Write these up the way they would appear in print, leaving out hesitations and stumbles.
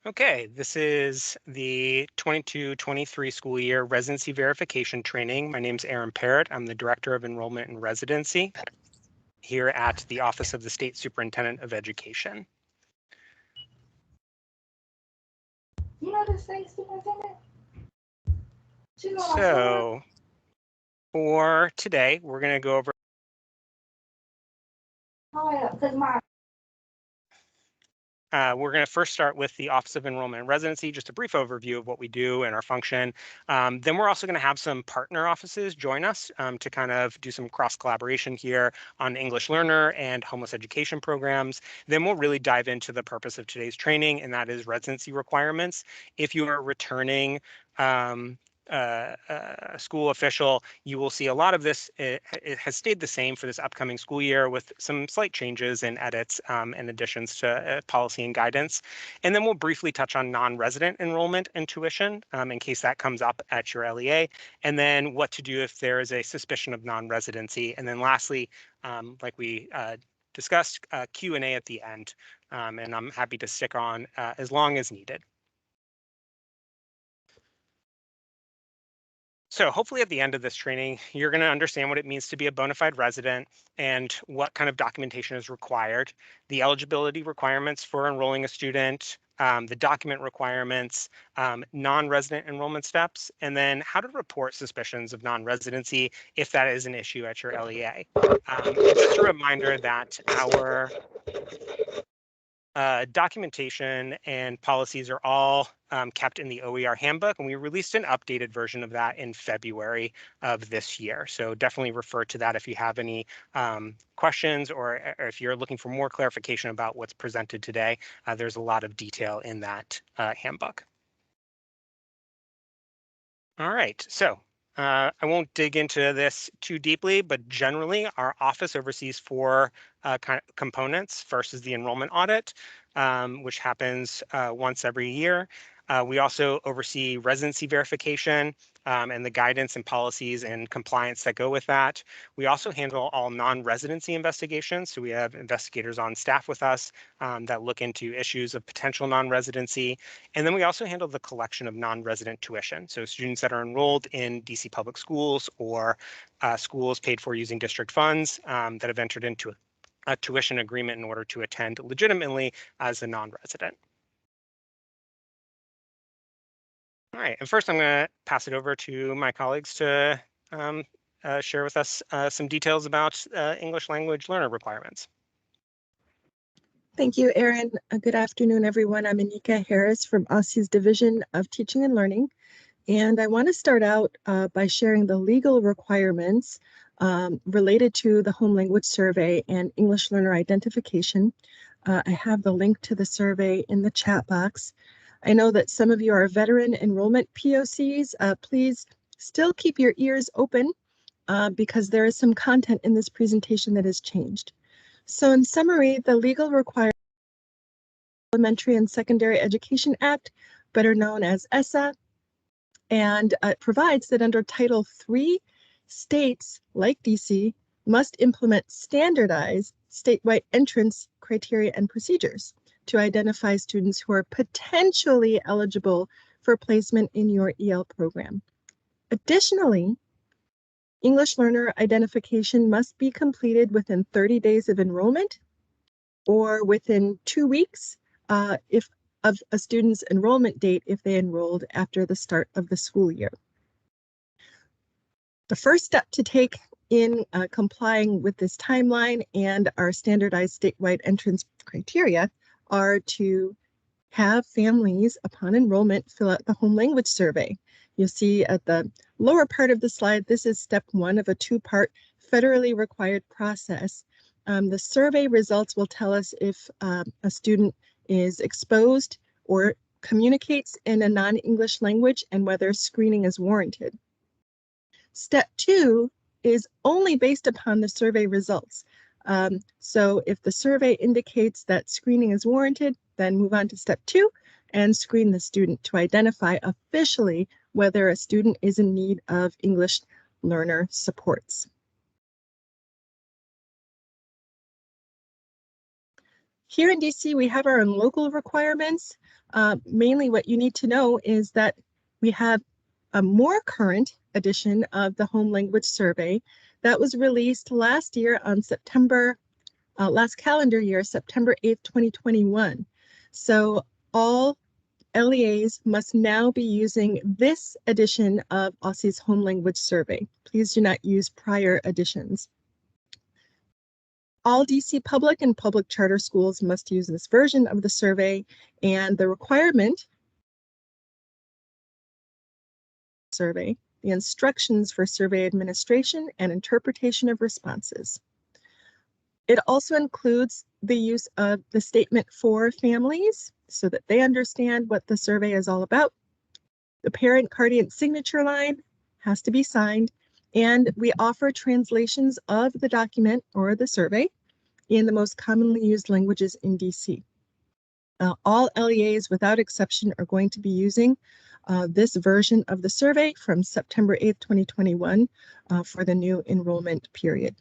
Okay, this is the 22-23 school year residency verification training. My name is Aaron Parrott. I'm the Director of Enrollment and Residency here at the Office of the State Superintendent of Education. You know the state superintendent? So for today, we're going to go over we're going to first start with the Office of Enrollment and Residency, just a brief overview of what we do and our function. Then we're also going to have some partner offices join us to kind of do some cross collaboration here on English learner and homeless education programs. Then we'll really dive into the purpose of today's training, and that is residency requirements. If you are returning school official, you will see a lot of this. It has stayed the same for this upcoming school year with some slight changes and edits and additions to policy and guidance. And then we'll briefly touch on non-resident enrollment and tuition in case that comes up at your LEA, and then what to do if there is a suspicion of non-residency. And then lastly, like we discussed, Q&A at the end, and I'm happy to stick on as long as needed. So hopefully at the end of this training, you're going to understand what it means to be a bona fide resident and what kind of documentation is required, the eligibility requirements for enrolling a student, the document requirements, non-resident enrollment steps, and then how to report suspicions of non-residency if that is an issue at your LEA. Just a reminder that our documentation and policies are all kept in the OER handbook, and we released an updated version of that in February of this year. So definitely refer to that if you have any questions or if you're looking for more clarification about what's presented today. There's a lot of detail in that handbook. All right, so I won't dig into this too deeply, but generally our office oversees four components. First is the enrollment audit, which happens once every year. We also oversee residency verification and the guidance and policies and compliance that go with that. We also handle all non-residency investigations. So we have investigators on staff with us that look into issues of potential non-residency. And then we also handle the collection of non-resident tuition. So students that are enrolled in DC public schools or schools paid for using district funds that have entered into a tuition agreement in order to attend legitimately as a non-resident. All right, and first I'm going to pass it over to my colleagues to share with us some details about English language learner requirements. Thank you, Aaron. Good afternoon, everyone. I'm Anika Harris from OSSE's Division of Teaching and Learning, and I want to start out by sharing the legal requirements related to the home language survey and English learner identification. I have the link to the survey in the chat box. I know that some of you are veteran enrollment POCs. Please still keep your ears open because there is some content in this presentation that has changed. So in summary, the legal requirements of the Elementary and Secondary Education Act, better known as ESSA, and it provides that under Title III, states like DC must implement standardized statewide entrance criteria and procedures to identify students who are potentially eligible for placement in your EL program. Additionally, English learner identification must be completed within 30 days of enrollment or within 2 weeks of a student's enrollment date if they enrolled after the start of the school year. The first step to take in complying with this timeline and our standardized statewide entrance criteria are to have families upon enrollment fill out the home language survey. You'll see at the lower part of the slide, this is step 1 of a 2-part federally required process. The survey results will tell us if a student is exposed or communicates in a non-English language and whether screening is warranted. Step 2 is only based upon the survey results. So if the survey indicates that screening is warranted, then move on to step 2 and screen the student to identify officially whether a student is in need of English learner supports. Here in DC, we have our own local requirements. Mainly what you need to know is that we have a more current edition of the Home Language Survey that was released last year on last calendar year, September 8th, 2021. So all LEAs must now be using this edition of OSSI's Home Language Survey. Please do not use prior editions. All DC public and public charter schools must use this version of the survey, and the requirement survey, the instructions for survey administration and interpretation of responses. It also includes the use of the statement for families so that they understand what the survey is all about. The parent guardian signature line has to be signed, and we offer translations of the document or the survey in the most commonly used languages in DC. All LEAs without exception are going to be using this version of the survey from September 8th, 2021 for the new enrollment period.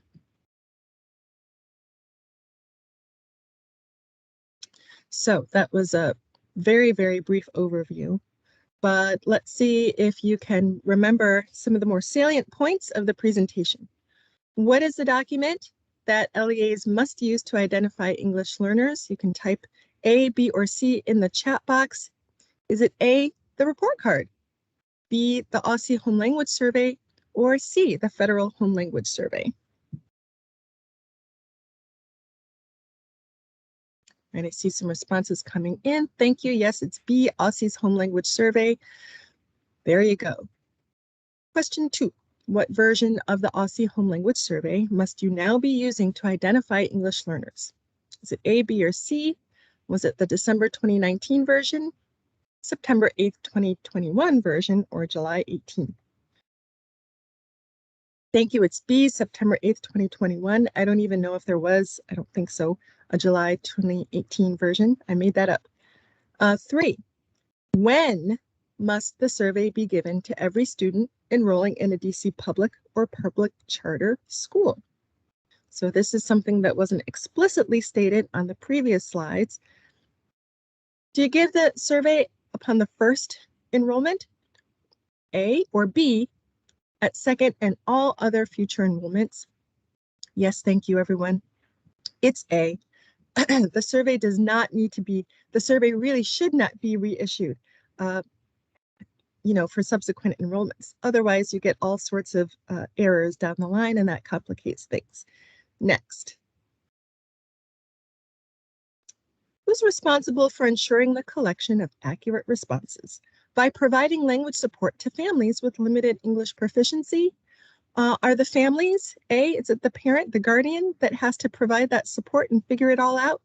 So that was a very, very brief overview, but let's see if you can remember some of the more salient points of the presentation. What is the document that LEAs must use to identify English learners? You can type A, B, or C in the chat box. Is it A, the report card, B, the OSSI Home Language Survey, or C, the Federal Home Language Survey? And I see some responses coming in. Thank you. Yes, it's B, OSSI's Home Language Survey. There you go. Question 2. What version of the OSSI Home Language Survey must you now be using to identify English learners? Is it A, B, or C? Was it the December 2019 version, September 8th, 2021 version, or July 18th? Thank you. It's B, September 8th, 2021. I don't even know if there was, I don't think so, a July 2018 version. I made that up. 3, when must the survey be given to every student enrolling in a DC public or public charter school? So this is something that wasn't explicitly stated on the previous slides. Do you give the survey upon the first enrollment, A, or B, at second and all other future enrollments? Yes, thank you, everyone. It's A. The survey does not need to be, the survey really should not be reissued, for subsequent enrollments. Otherwise, you get all sorts of errors down the line, and that complicates things. Next. Who's responsible for ensuring the collection of accurate responses? By providing language support to families with limited English proficiency, are the families, A, is it the parent, the guardian that has to provide that support and figure it all out?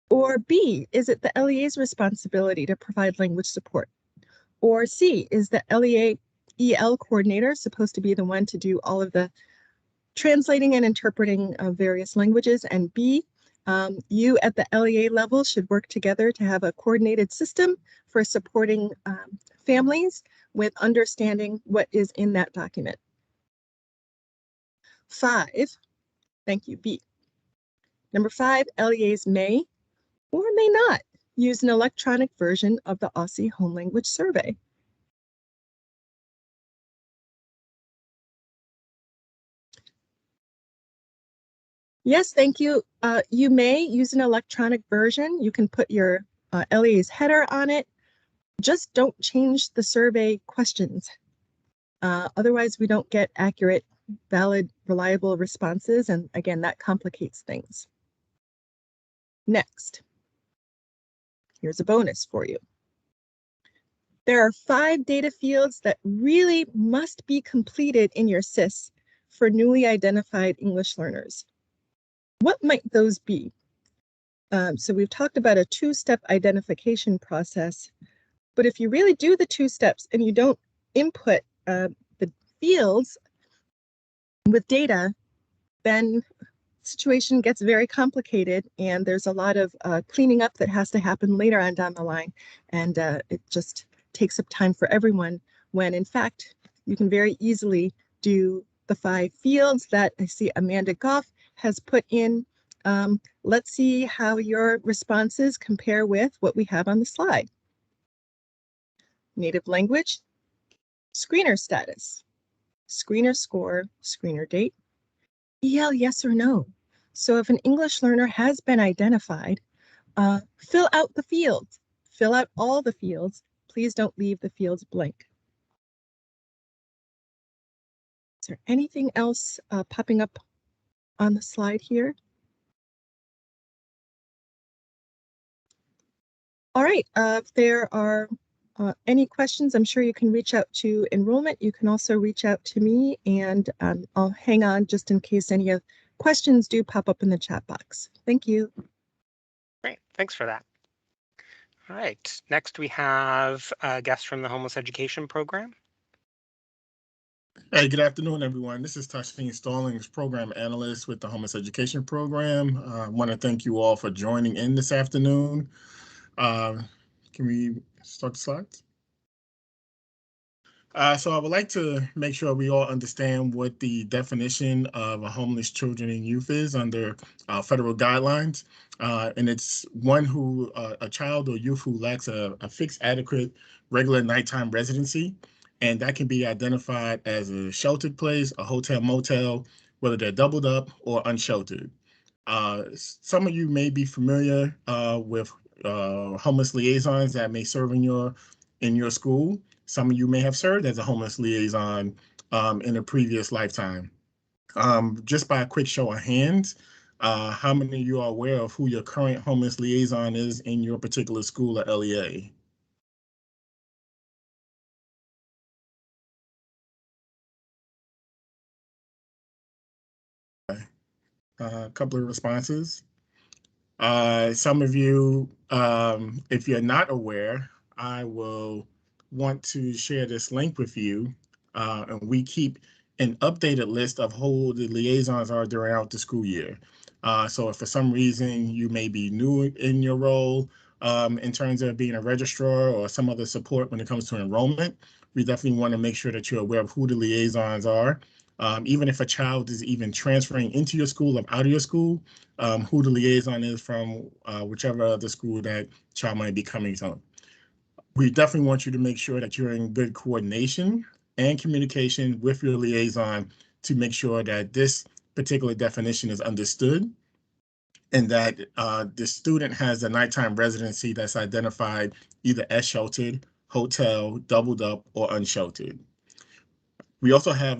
Or B, is it the LEA's responsibility to provide language support? Or C, is the LEA EL coordinator supposed to be the one to do all of the translating and interpreting of various languages? And B, you at the LEA level should work together to have a coordinated system for supporting families with understanding what is in that document. 5, thank you, B. Number 5, LEAs may or may not use an electronic version of the OSSI Home Language Survey. Yes, thank you. You may use an electronic version. You can put your LEA's header on it. Just don't change the survey questions. Otherwise, we don't get accurate, valid, reliable responses. And again, that complicates things. Next. Here's a bonus for you. There are 5 data fields that really must be completed in your SIS for newly identified English learners. What might those be? So we've talked about a 2-step identification process, but if you really do the 2 steps and you don't input the fields with data, then situation gets very complicated, and there's a lot of cleaning up that has to happen later on down the line, and it just takes up time for everyone, when in fact you can very easily do the 5 fields that I see Amanda Goff has put in Let's see how your responses compare with what we have on the slide. Native language, screener status, screener score, screener date, EL yes or no. So if an English learner has been identified, fill out the fields. Fill out all the fields. Please don't leave the fields blank. Is there anything else popping up on the slide here? All right, if there are any questions, I'm sure you can reach out to Enrollment. You can also reach out to me, and I'll hang on just in case any questions do pop up in the chat box. Thank you. Great, thanks for that. All right, next we have a guest from the Homeless Education Program. Hey, good afternoon, everyone. This is Tashin Stallings, Program Analyst with the Homeless Education Program. I want to thank you all for joining in this afternoon. Can we start the slides? So I would like to make sure we all understand what the definition of a homeless children and youth is under federal guidelines. And it's one who, a child or youth who lacks a fixed, adequate, regular nighttime residency. And that can be identified as a sheltered place, a hotel, motel, whether they're doubled up or unsheltered. Some of you may be familiar with homeless liaisons that may serve in your school. Some of you may have served as a homeless liaison in a previous lifetime. Just by a quick show of hands, how many of you are aware of who your current homeless liaison is in your particular school or LEA? A couple of responses. Some of you, if you're not aware, I will want to share this link with you. And we keep an updated list of who the liaisons are throughout the school year. So if for some reason you may be new in your role in terms of being a registrar or some other support when it comes to enrollment, we definitely want to make sure that you're aware of who the liaisons are. Even if a child is even transferring into your school or out of your school, who the liaison is from whichever other school that child might be coming from. We definitely want you to make sure that you're in good coordination and communication with your liaison to make sure that this particular definition is understood and that the student has a nighttime residency that's identified either as sheltered, hotel, doubled up, or unsheltered. We also have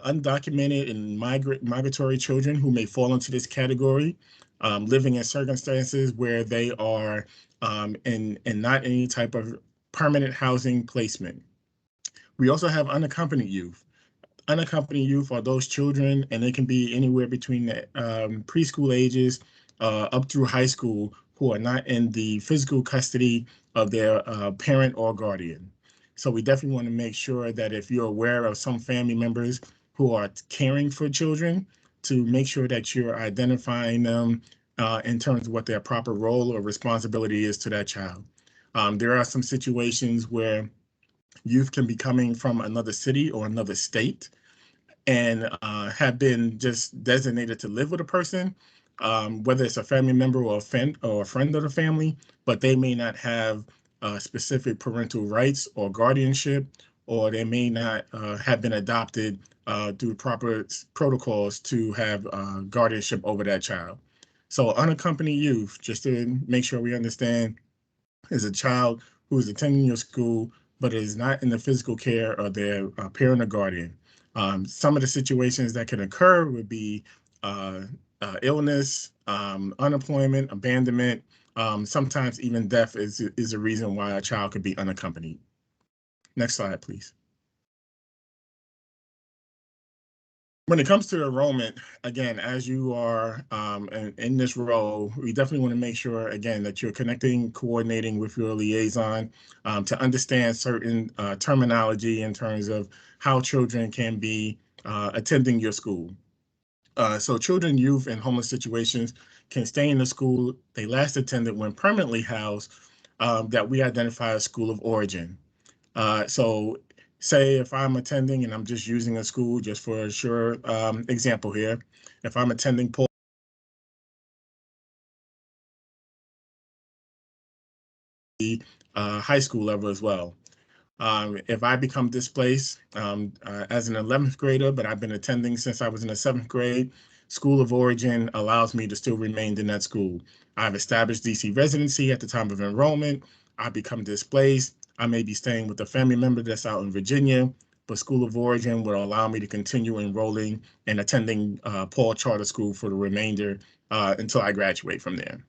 undocumented and migratory children who may fall into this category, living in circumstances where they are in not any type of permanent housing placement. We also have unaccompanied youth. Unaccompanied youth are those children, and they can be anywhere between the preschool ages up through high school, who are not in the physical custody of their parent or guardian. So we definitely want to make sure that if you're aware of some family members who are caring for children, to make sure that you're identifying them in terms of what their proper role or responsibility is to that child. There are some situations where youth can be coming from another city or another state and have been just designated to live with a person, whether it's a family member or a friend of the family, but they may not have specific parental rights or guardianship, or they may not have been adopted through proper protocols to have guardianship over that child. So unaccompanied youth, just to make sure we understand, is a child who is attending your school but is not in the physical care of their parent or guardian. Some of the situations that can occur would be illness, unemployment, abandonment. Sometimes even death is a reason why a child could be unaccompanied. Next slide, please. When it comes to enrollment, again, as you are in this role, we definitely want to make sure, again, that you're connecting, coordinating with your liaison to understand certain terminology in terms of how children can be attending your school. So children, youth, in homeless situations can stay in the school they last attended when permanently housed that we identify as school of origin. So say if I'm attending, and I'm just using a school just for a sure example here, if I'm attending high school level as well. If I become displaced as an 11th grader, but I've been attending since I was in the 7th grade, School of Origin allows me to still remain in that school. I've established DC residency at the time of enrollment. I become displaced. I may be staying with a family member that's out in Virginia, but School of Origin will allow me to continue enrolling and attending Paul Charter School for the remainder until I graduate from there.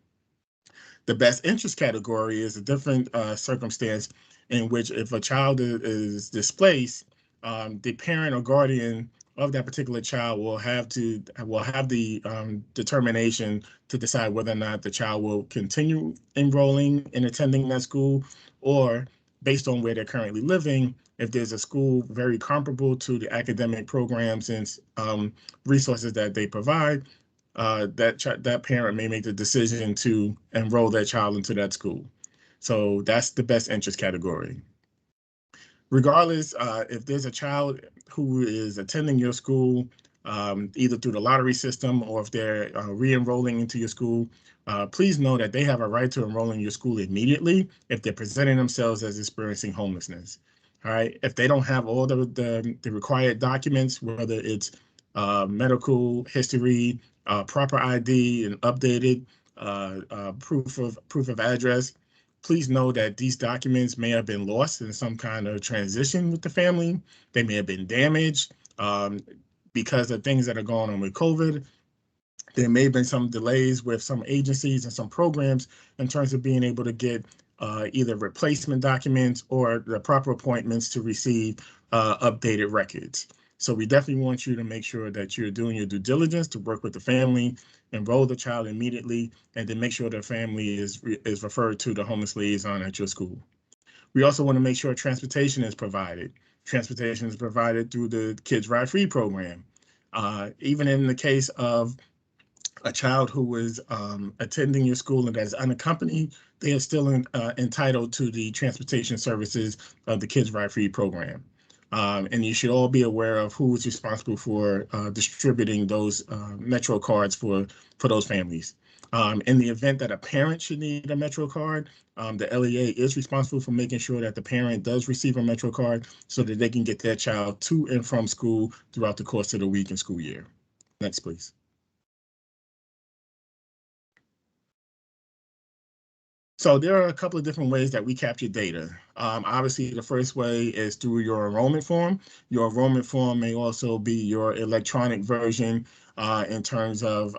The best interest category is a different circumstance in which if a child is displaced, the parent or guardian of that particular child will have the determination to decide whether or not the child will continue enrolling and attending that school, or based on where they're currently living, if there's a school very comparable to the academic programs and resources that they provide, that parent may make the decision to enroll their child into that school. So that's the best interest category. Regardless, if there's a child who is attending your school, either through the lottery system or if they're re-enrolling into your school, please know that they have a right to enroll in your school immediately if they're presenting themselves as experiencing homelessness. All right, if they don't have all the required documents, whether it's medical history, proper ID, and updated proof of address, please know that these documents may have been lost in some kind of transition with the family. They may have been damaged because of things that are going on with COVID. There may have been some delays with some agencies and some programs in terms of being able to get either replacement documents or the proper appointments to receive updated records. So we definitely want you to make sure that you're doing your due diligence to work with the family, enroll the child immediately, and then make sure the family is referred to the homeless liaison at your school. We also want to make sure transportation is provided. Transportation is provided through the Kids Ride Free program. Even in the case of a child who is attending your school and is unaccompanied, they are still entitled to the transportation services of the Kids Ride Free program. And you should all be aware of who is responsible for distributing those Metro cards for those families. In the event that a parent should need a Metro card, the LEA is responsible for making sure that the parent does receive a Metro card so that they can get their child to and from school throughout the course of the week and school year. Next, please. So there are a couple of different ways that we capture data. Obviously, the first way is through your enrollment form. Your enrollment form may also be your electronic version in terms of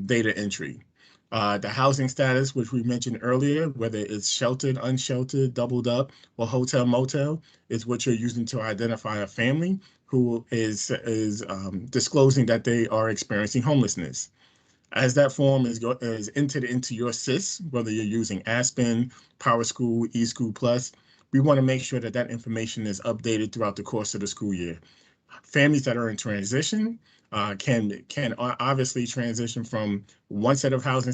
data entry. The housing status, which we mentioned earlier, whether it's sheltered, unsheltered, doubled up, or hotel motel, is what you're using to identify a family who is disclosing that they are experiencing homelessness. As that form is entered into your SIS, whether you're using Aspen, PowerSchool, eSchool Plus, we want to make sure that that information is updated throughout the course of the school year. Families that are in transition can obviously transition from one set of housing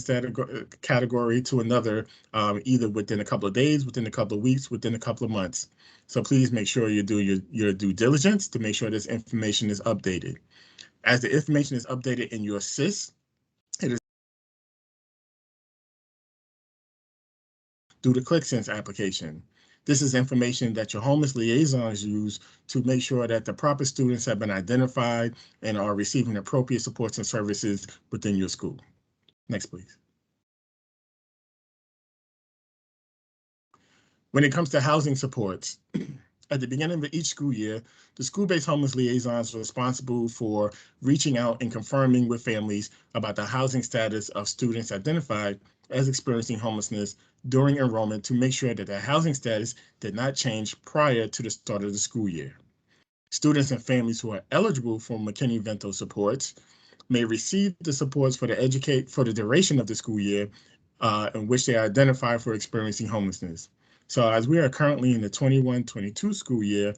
category to another, either within a couple of days, within a couple of weeks, within a couple of months. So please make sure you do your due diligence to make sure this information is updated. As the information is updated in your SIS, it is through the ClickSense application. This is information that your homeless liaisons use to make sure that the proper students have been identified and are receiving appropriate supports and services within your school. Next, please. When it comes to housing supports, at the beginning of each school year, the school-based homeless liaisons are responsible for reaching out and confirming with families about the housing status of students identified as experiencing homelessness during enrollment to make sure that their housing status did not change prior to the start of the school year. Students and families who are eligible for McKinney-Vento supports may receive the supports for the duration of the school year in which they identify for experiencing homelessness. So as we are currently in the 21-22 school year,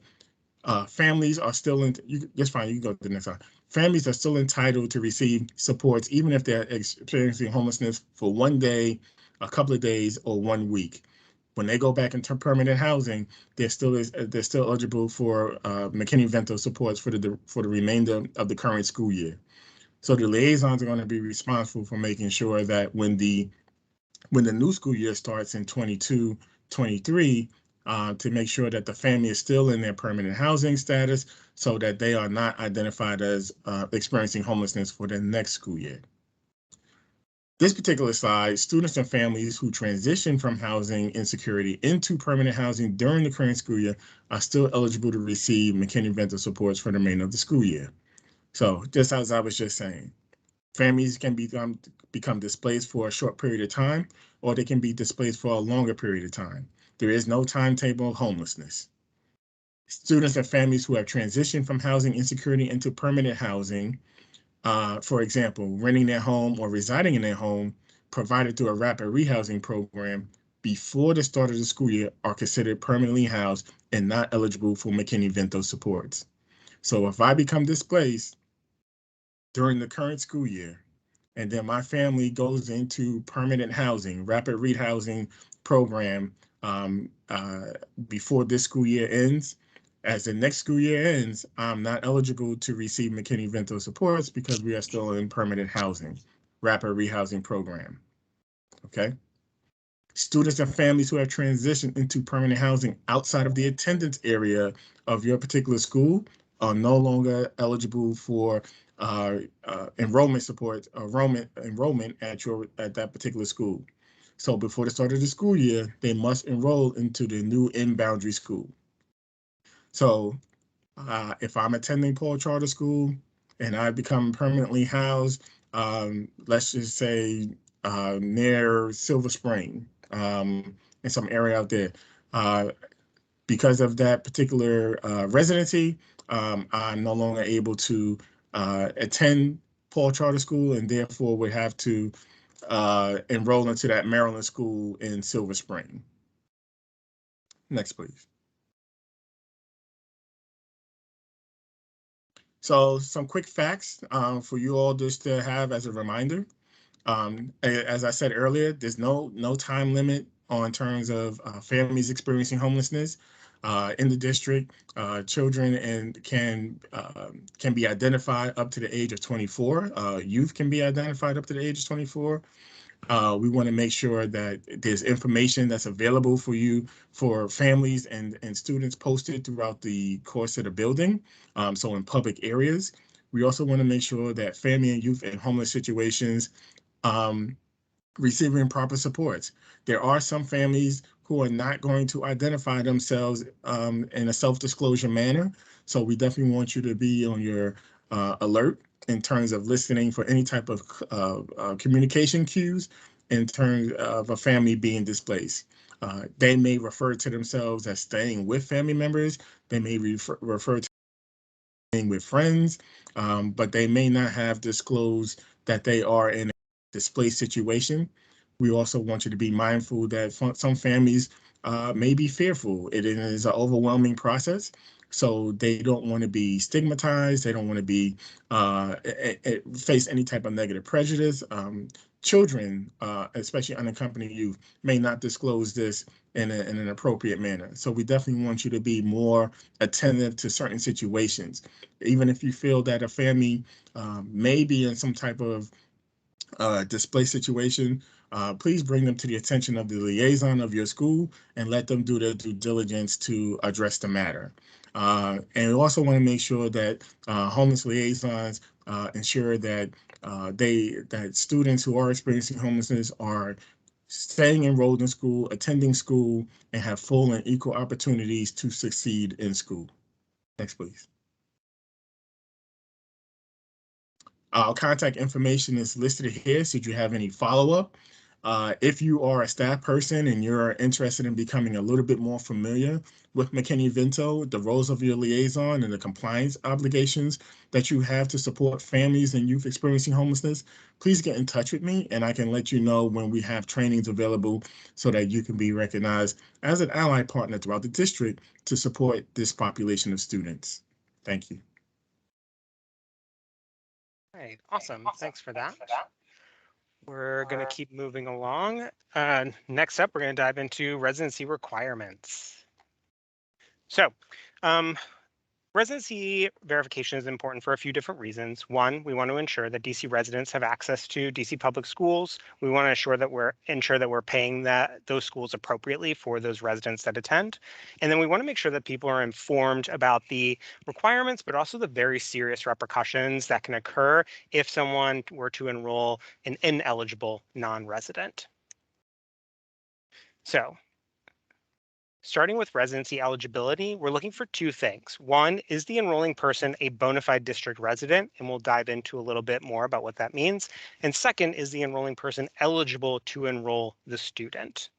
families are still just fine, you can go to the next slide. Families are still entitled to receive supports even if they're experiencing homelessness for 1 day, a couple of days, or 1 week. When they go back into permanent housing, they're still eligible for McKinney-Vento supports for the remainder of the current school year. So the liaisons are going to be responsible for making sure that when the new school year starts in 22-23, SY23 to make sure that the family is still in their permanent housing status so that they are not identified as experiencing homelessness for the next school year. This particular slide, students and families who transition from housing insecurity into permanent housing during the current school year are still eligible to receive McKinney-Vento supports for the remainder of the school year. So just as I was just saying, families can become displaced for a short period of time, or they can be displaced for a longer period of time. There is no timetable of homelessness. Students and families who have transitioned from housing insecurity into permanent housing, for example, renting their home or residing in their home, provided through a rapid rehousing program before the start of the school year, are considered permanently housed and not eligible for McKinney-Vento supports. So if I become displaced during the current school year, and then my family goes into permanent housing, rapid rehousing program before this school year ends, as the next school year ends, I'm not eligible to receive McKinney-Vento supports because we are still in permanent housing, rapid rehousing program, okay? Students and families who have transitioned into permanent housing outside of the attendance area of your particular school are no longer eligible for enrollment support, enrollment at that particular school. So before the start of the school year, they must enroll into the new in-boundary school. So if I'm attending Paul Charter School and I become permanently housed, let's just say near Silver Spring, in some area out there, because of that particular residency, I'm no longer able to attend Paul Charter School and therefore would have to enroll into that Maryland school in Silver Spring. Next, please. So some quick facts for you all just to have as a reminder. As I said earlier, there's no time limit on terms of families experiencing homelessness in the district. Children can be identified up to the age of 24. Youth can be identified up to the age of 24. We want to make sure that there's information that's available for you, for families and students, posted throughout the course of the building, so in public areas. We also want to make sure that family and youth in homeless situations receiving proper supports. There are some families who are not going to identify themselves in a self-disclosure manner, so we definitely want you to be on your alert in terms of listening for any type of communication cues in terms of a family being displaced. They may refer to themselves as staying with family members. They may refer to staying with friends, but they may not have disclosed that they are in a displaced situation. We also want you to be mindful that some families may be fearful. It is an overwhelming process. So they don't want to be stigmatized. They don't want to be face any type of negative prejudice. Children, especially unaccompanied youth, may not disclose this in an appropriate manner. So we definitely want you to be more attentive to certain situations. Even if you feel that a family may be in some type of displaced situation, please bring them to the attention of the liaison of your school and let them do their due diligence to address the matter. And we also want to make sure that homeless liaisons ensure that that students who are experiencing homelessness are staying enrolled in school, attending school, and have full and equal opportunities to succeed in school. Next, please. Our contact information is listed here should you have any follow-up. If you are a staff person and you're interested in becoming a little bit more familiar with McKinney-Vento, the roles of your liaison and the compliance obligations that you have to support families and youth experiencing homelessness, please get in touch with me and I can let you know when we have trainings available so that you can be recognized as an ally partner throughout the district to support this population of students. Thank you. Right, awesome. Thanks for that. We're going to keep moving along. Next up, we're going to dive into residency requirements. So Residency verification is important for a few different reasons. One, we want to ensure that DC residents have access to DC public schools. We want to ensure that we're paying those schools appropriately for those residents that attend. And then we want to make sure that people are informed about the requirements, but also the very serious repercussions that can occur if someone were to enroll an ineligible non-resident. So, starting with residency eligibility, we're looking for two things. One, is the enrolling person a bona fide district resident? And we'll dive into a little bit more about what that means. And second, is the enrolling person eligible to enroll the student?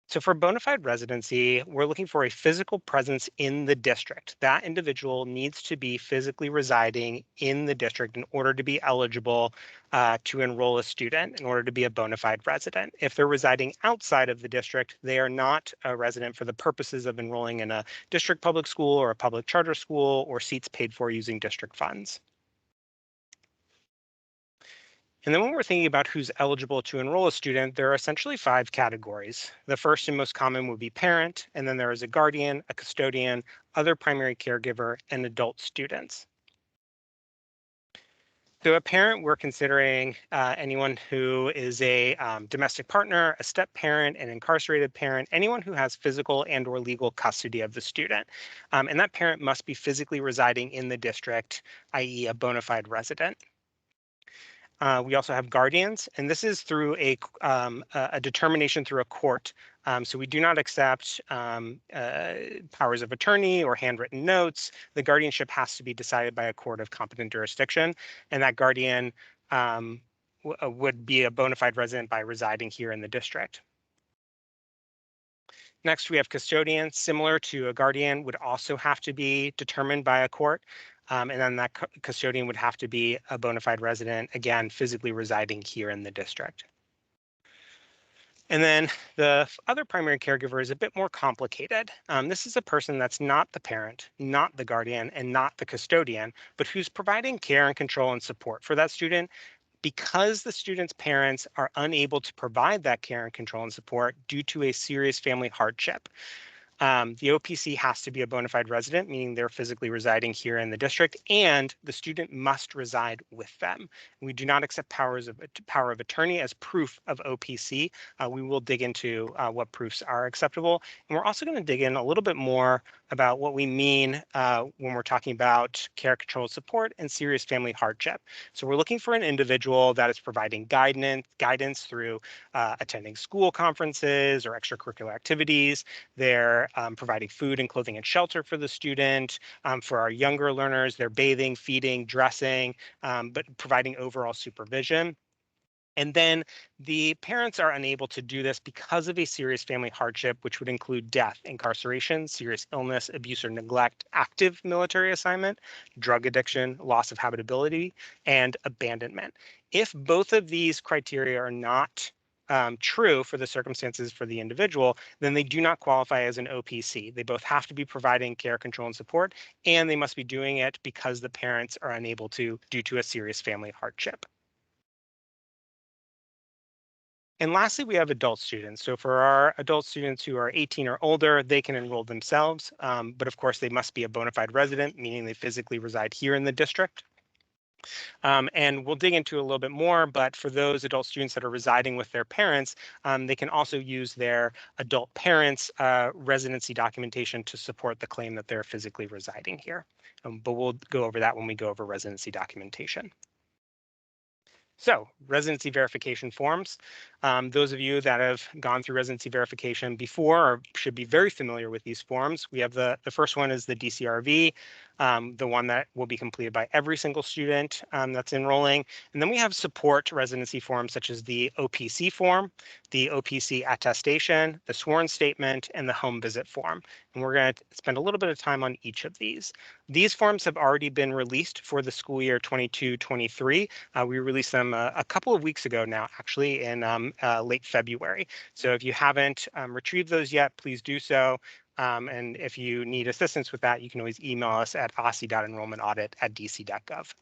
So for bona fide residency, we're looking for a physical presence in the district. That individual needs to be physically residing in the district in order to be eligible to enroll a student, in order to be a bona fide resident. If they're residing outside of the district, they are not a resident for the purposes of enrolling in a district public school or a public charter school or seats paid for using district funds. And then when we're thinking about who's eligible to enroll a student, there are essentially 5 categories. The first and most common would be parent, and then there is a guardian, a custodian, other primary caregiver, and adult students. So a parent, we're considering anyone who is a domestic partner, a step parent, an incarcerated parent, anyone who has physical and or legal custody of the student. And that parent must be physically residing in the district, i.e. a bona fide resident. We also have guardians, and this is through a determination through a court. So we do not accept powers of attorney or handwritten notes. The guardianship has to be decided by a court of competent jurisdiction, and that guardian would be a bona fide resident by residing here in the district. Next, we have custodians, similar to a guardian, would also have to be determined by a court. And then that custodian would have to be a bona fide resident, again, physically residing here in the district. And then the other primary caregiver is a bit more complicated. This is a person that's not the parent, not the guardian, and not the custodian, but who's providing care and control and support for that student because the student's parents are unable to provide that care and control and support due to a serious family hardship. The OPC has to be a bona fide resident, meaning they're physically residing here in the district, and the student must reside with them. We do not accept power of attorney as proof of OPC. We will dig into what proofs are acceptable. And we're also going to dig in a little bit more about what we mean when we're talking about care, control, support, and serious family hardship. So we're looking for an individual that is providing guidance through attending school conferences or extracurricular activities. They're providing food and clothing and shelter for the student. For our younger learners, they're bathing, feeding, dressing, but providing overall supervision. And then the parents are unable to do this because of a serious family hardship, which would include death, incarceration, serious illness, abuse or neglect, active military assignment, drug addiction, loss of habitability, and abandonment. If both of these criteria are not true for the circumstances for the individual, then they do not qualify as an OPC. They both have to be providing care, control, and support, and they must be doing it because the parents are unable to due to a serious family hardship. And lastly, we have adult students. So for our adult students who are 18 or older, they can enroll themselves, but of course they must be a bona fide resident, meaning they physically reside here in the district. And we'll dig into a little bit more, but for those adult students that are residing with their parents, they can also use their adult parents' residency documentation to support the claim that they're physically residing here. But we'll go over that when we go over residency documentation. So residency verification forms. Those of you that have gone through residency verification before should be very familiar with these forms. We have the first one is the DCRV, the one that will be completed by every single student that's enrolling. And then we have support residency forms such as the OPC form, the OPC attestation, the sworn statement, and the home visit form. And we're going to spend a little bit of time on each of these. These forms have already been released for the school year 22-23. We released them a couple of weeks ago now, actually in late February. So if you haven't retrieved those yet, please do so. And if you need assistance with that, you can always email us at ossi.enrollmentaudit@dc.gov.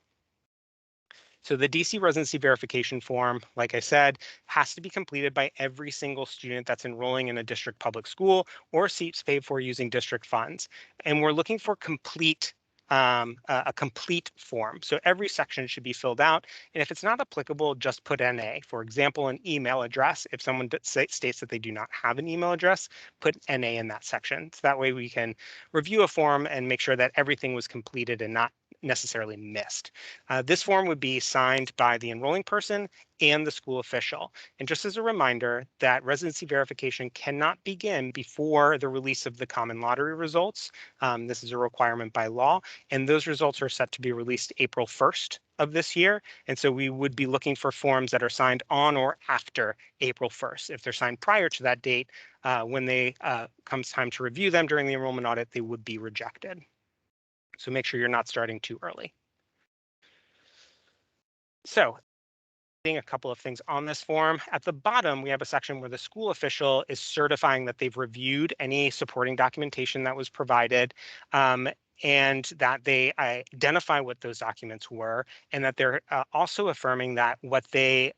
So the DC residency verification form, like I said, has to be completed by every single student that's enrolling in a district public school or seats paid for using district funds. And we're looking for a complete form. So every section should be filled out. And if it's not applicable, just put NA. For example, an email address. If someone states that they do not have an email address, put NA in that section. So that way we can review a form and make sure that everything was completed and not necessarily missed. This form would be signed by the enrolling person and the school official. And just as a reminder that residency verification cannot begin before the release of the common lottery results. This is a requirement by law, and those results are set to be released April 1st of this year. And so we would be looking for forms that are signed on or after April 1st. If they're signed prior to that date, when they comes time to review them during the enrollment audit, they would be rejected. So make sure you're not starting too early. So a couple of things on this form. At the bottom, we have a section where the school official is certifying that they've reviewed any supporting documentation that was provided, and that they identify what those documents were, and that they're also affirming that what the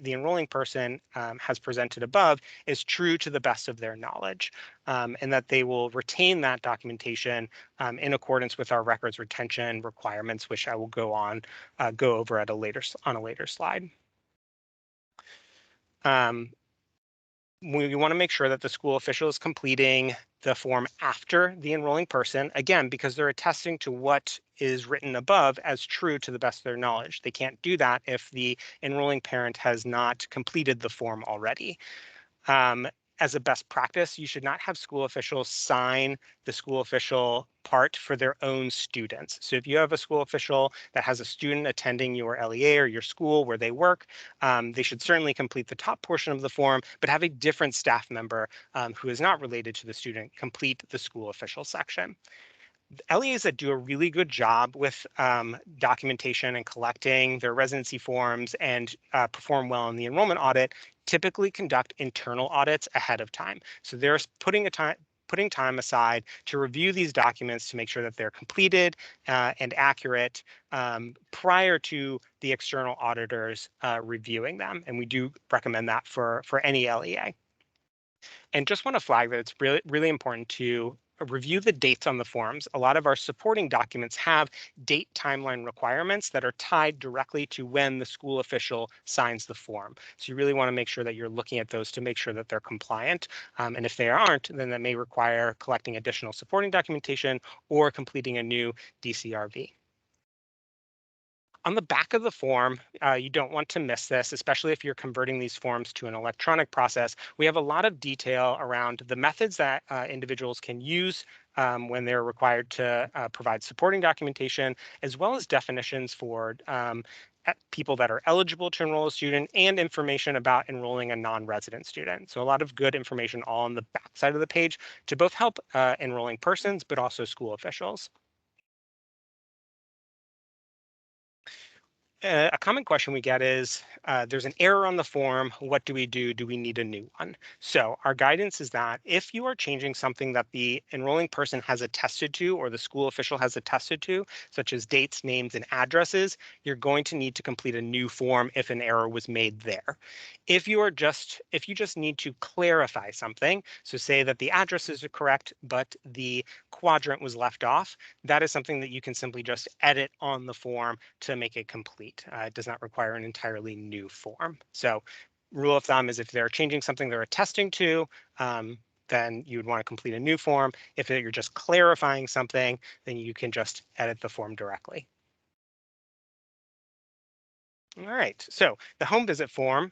enrolling person has presented above is true to the best of their knowledge, and that they will retain that documentation in accordance with our records retention requirements, which I will go over on a later slide. We want to make sure that the school official is completing the form after the enrolling person, again, because they're attesting to what is written above as true to the best of their knowledge. They can't do that if the enrolling parent has not completed the form already. As a best practice, you should not have school officials sign the school official part for their own students. So if you have a school official that has a student attending your LEA or your school where they work, they should certainly complete the top portion of the form, but have a different staff member who is not related to the student complete the school official section. LEAs that do a really good job with documentation and collecting their residency forms and perform well in the enrollment audit typically conduct internal audits ahead of time. So they're putting time aside to review these documents to make sure that they're completed and accurate prior to the external auditors reviewing them. And we do recommend that for any LEA. And just want to flag that it's really important to review the dates on the forms. A lot of our supporting documents have date timeline requirements that are tied directly to when the school official signs the form. So you really want to make sure that you're looking at those to make sure that they're compliant. And if they aren't, then that may require collecting additional supporting documentation or completing a new DCRV. On the back of the form, you don't want to miss this, especially if you're converting these forms to an electronic process. We have a lot of detail around the methods that individuals can use when they're required to provide supporting documentation, as well as definitions for people that are eligible to enroll a student and information about enrolling a non-resident student. So a lot of good information all on the back side of the page to both help enrolling persons, but also school officials. A common question we get is, there's an error on the form. What do we do? Do we need a new one? So our guidance is that if you are changing something that the enrolling person has attested to or the school official has attested to, such as dates, names, and addresses, you're going to need to complete a new form if an error was made there. If you just need to clarify something, so say that the addresses are correct, but the quadrant was left off, that is something that you can simply just edit on the form to make it complete. It does not require an entirely new form. So rule of thumb is if they're changing something they're attesting to, then you would want to complete a new form. If you're just clarifying something, then you can just edit the form directly. All right, so the home visit form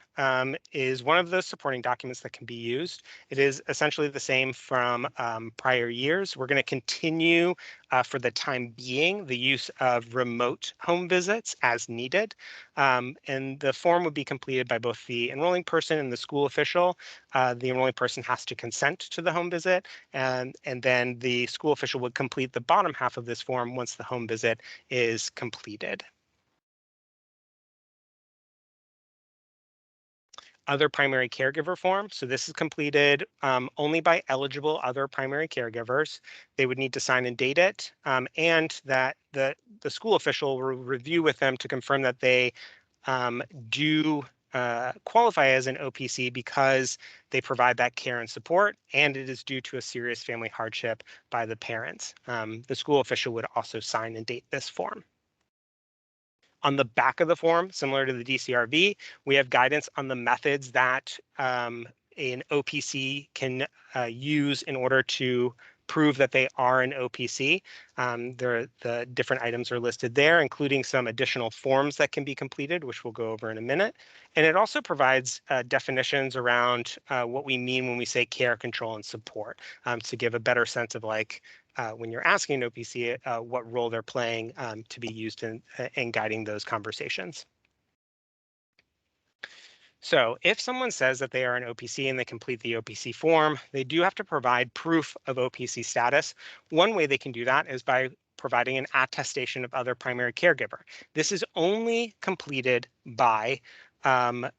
is one of the supporting documents that can be used. It is essentially the same from prior years. We're going to continue for the time being the use of remote home visits as needed. And the form would be completed by both the enrolling person and the school official. The enrolling person has to consent to the home visit, and then the school official would complete the bottom half of this form once the home visit is completed. other primary caregiver form. So this is completed only by eligible other primary caregivers. They would need to sign and date it, and that the school official will review with them to confirm that they do qualify as an OPC because they provide that care and support, and it is due to a serious family hardship by the parents. The school official would also sign and date this form. On the back of the form, similar to the DCRV, we have guidance on the methods that an OPC can use in order to prove that they are an OPC. The different items are listed there, including some additional forms that can be completed, which we'll go over in a minute. And it also provides definitions around what we mean when we say care, control, and support, to give a better sense of like when you're asking an OPC what role they're playing to be used in guiding those conversations. So if someone says that they are an OPC and they complete the OPC form, they do have to provide proof of OPC status. One way they can do that is by providing an attestation of other primary caregiver. This is only completed by an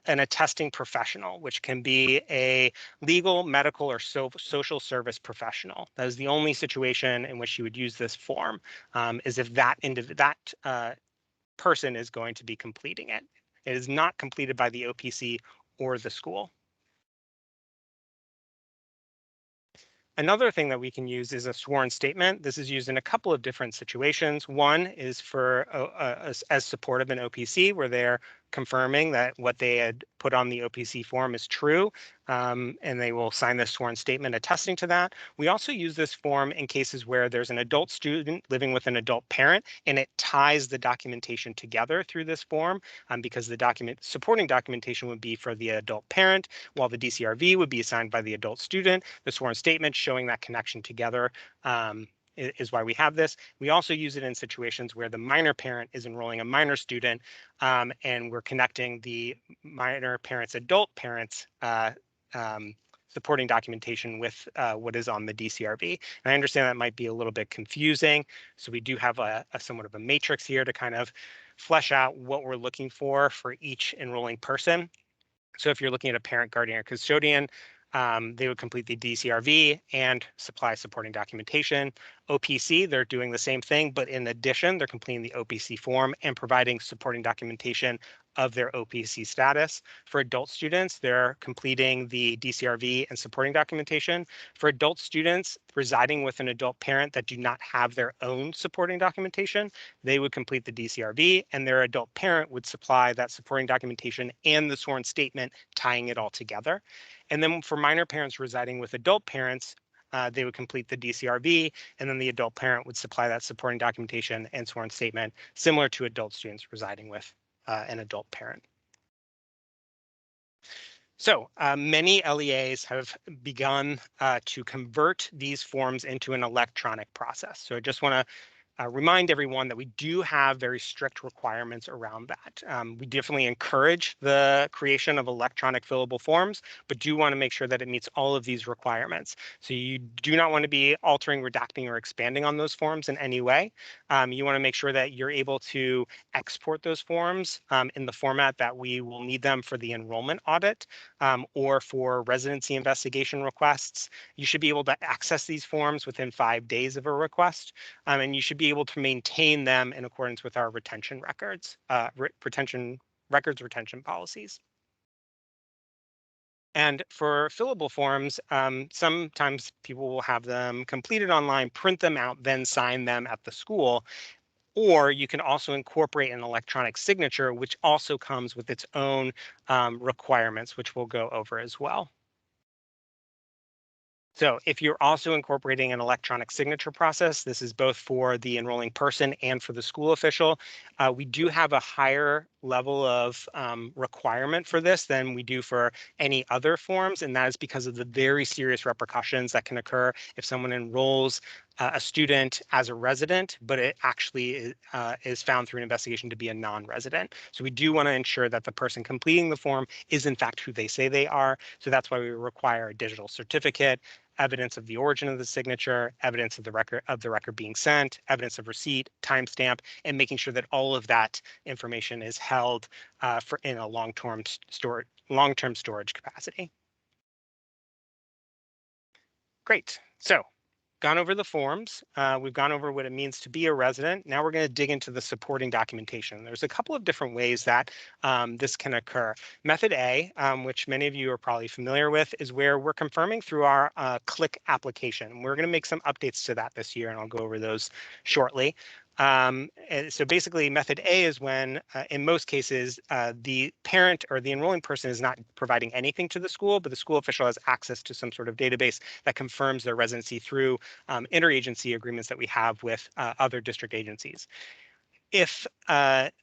attesting professional, which can be a legal, medical, or social service professional. That is the only situation in which you would use this form, is if that person is going to be completing it. It is not completed by the OPC or the school. Another thing that we can use is a sworn statement. This is used in a couple of different situations. One is for as support of an OPC, where they're confirming that what they had put on the OPC form is true, and they will sign this sworn statement attesting to that. We also use this form in cases where there's an adult student living with an adult parent, and it ties the documentation together through this form, because the supporting documentation would be for the adult parent, while the DCRV would be assigned by the adult student. The sworn statement showing that connection together is why we have this. We also use it in situations where the minor parent is enrolling a minor student, and we're connecting the minor parent's adult parents supporting documentation with what is on the DCRV. And I understand that might be a little bit confusing, so we do have a somewhat of a matrix here to kind of flesh out what we're looking for each enrolling person. So if you're looking at a parent, guardian, or custodian, they would complete the DCRV and supply supporting documentation. OPC, they're doing the same thing, but in addition, they're completing the OPC form and providing supporting documentation of their OPC status. For adult students, they're completing the DCRV and supporting documentation. For adult students residing with an adult parent that do not have their own supporting documentation, they would complete the DCRV, and their adult parent would supply that supporting documentation and the sworn statement tying it all together. And then for minor parents residing with adult parents, they would complete the DCRV, and then the adult parent would supply that supporting documentation and sworn statement, similar to adult students residing with an adult parent. So many LEAs have begun to convert these forms into an electronic process. So I just want to remind everyone that we do have very strict requirements around that. We definitely encourage the creation of electronic fillable forms, but do want to make sure that it meets all of these requirements. So you do not want to be altering, redacting, or expanding on those forms in any way. You want to make sure that you're able to export those forms in the format that we will need them for the enrollment audit or for residency investigation requests. You should be able to access these forms within 5 days of a request, and you should be able to maintain them in accordance with our retention records, retention policies. And for fillable forms, sometimes people will have them completed online, print them out, then sign them at the school. Or you can also incorporate an electronic signature, which also comes with its own requirements, which we'll go over as well. So if you're also incorporating an electronic signature process, this is both for the enrolling person and for the school official. We do have a higher level of requirement for this than we do for any other forms, and that is because of the very serious repercussions that can occur if someone enrolls a student as a resident, but it actually is found through an investigation to be a non-resident. So we do want to ensure that the person completing the form is in fact who they say they are. So that's why we require a digital certificate, evidence of the origin of the signature, evidence of the record being sent, evidence of receipt, timestamp, and making sure that all of that information is held in a long-term storage capacity. Great. So gone over the forms. We've gone over what it means to be a resident. Now we're going to dig into the supporting documentation. There's a couple of different ways that this can occur. Method A, which many of you are probably familiar with, is where we're confirming through our click application. We're going to make some updates to that this year, and I'll go over those shortly. And so basically, method A is when, in most cases, the parent or the enrolling person is not providing anything to the school, but the school official has access to some sort of database that confirms their residency through interagency agreements that we have with other district agencies. If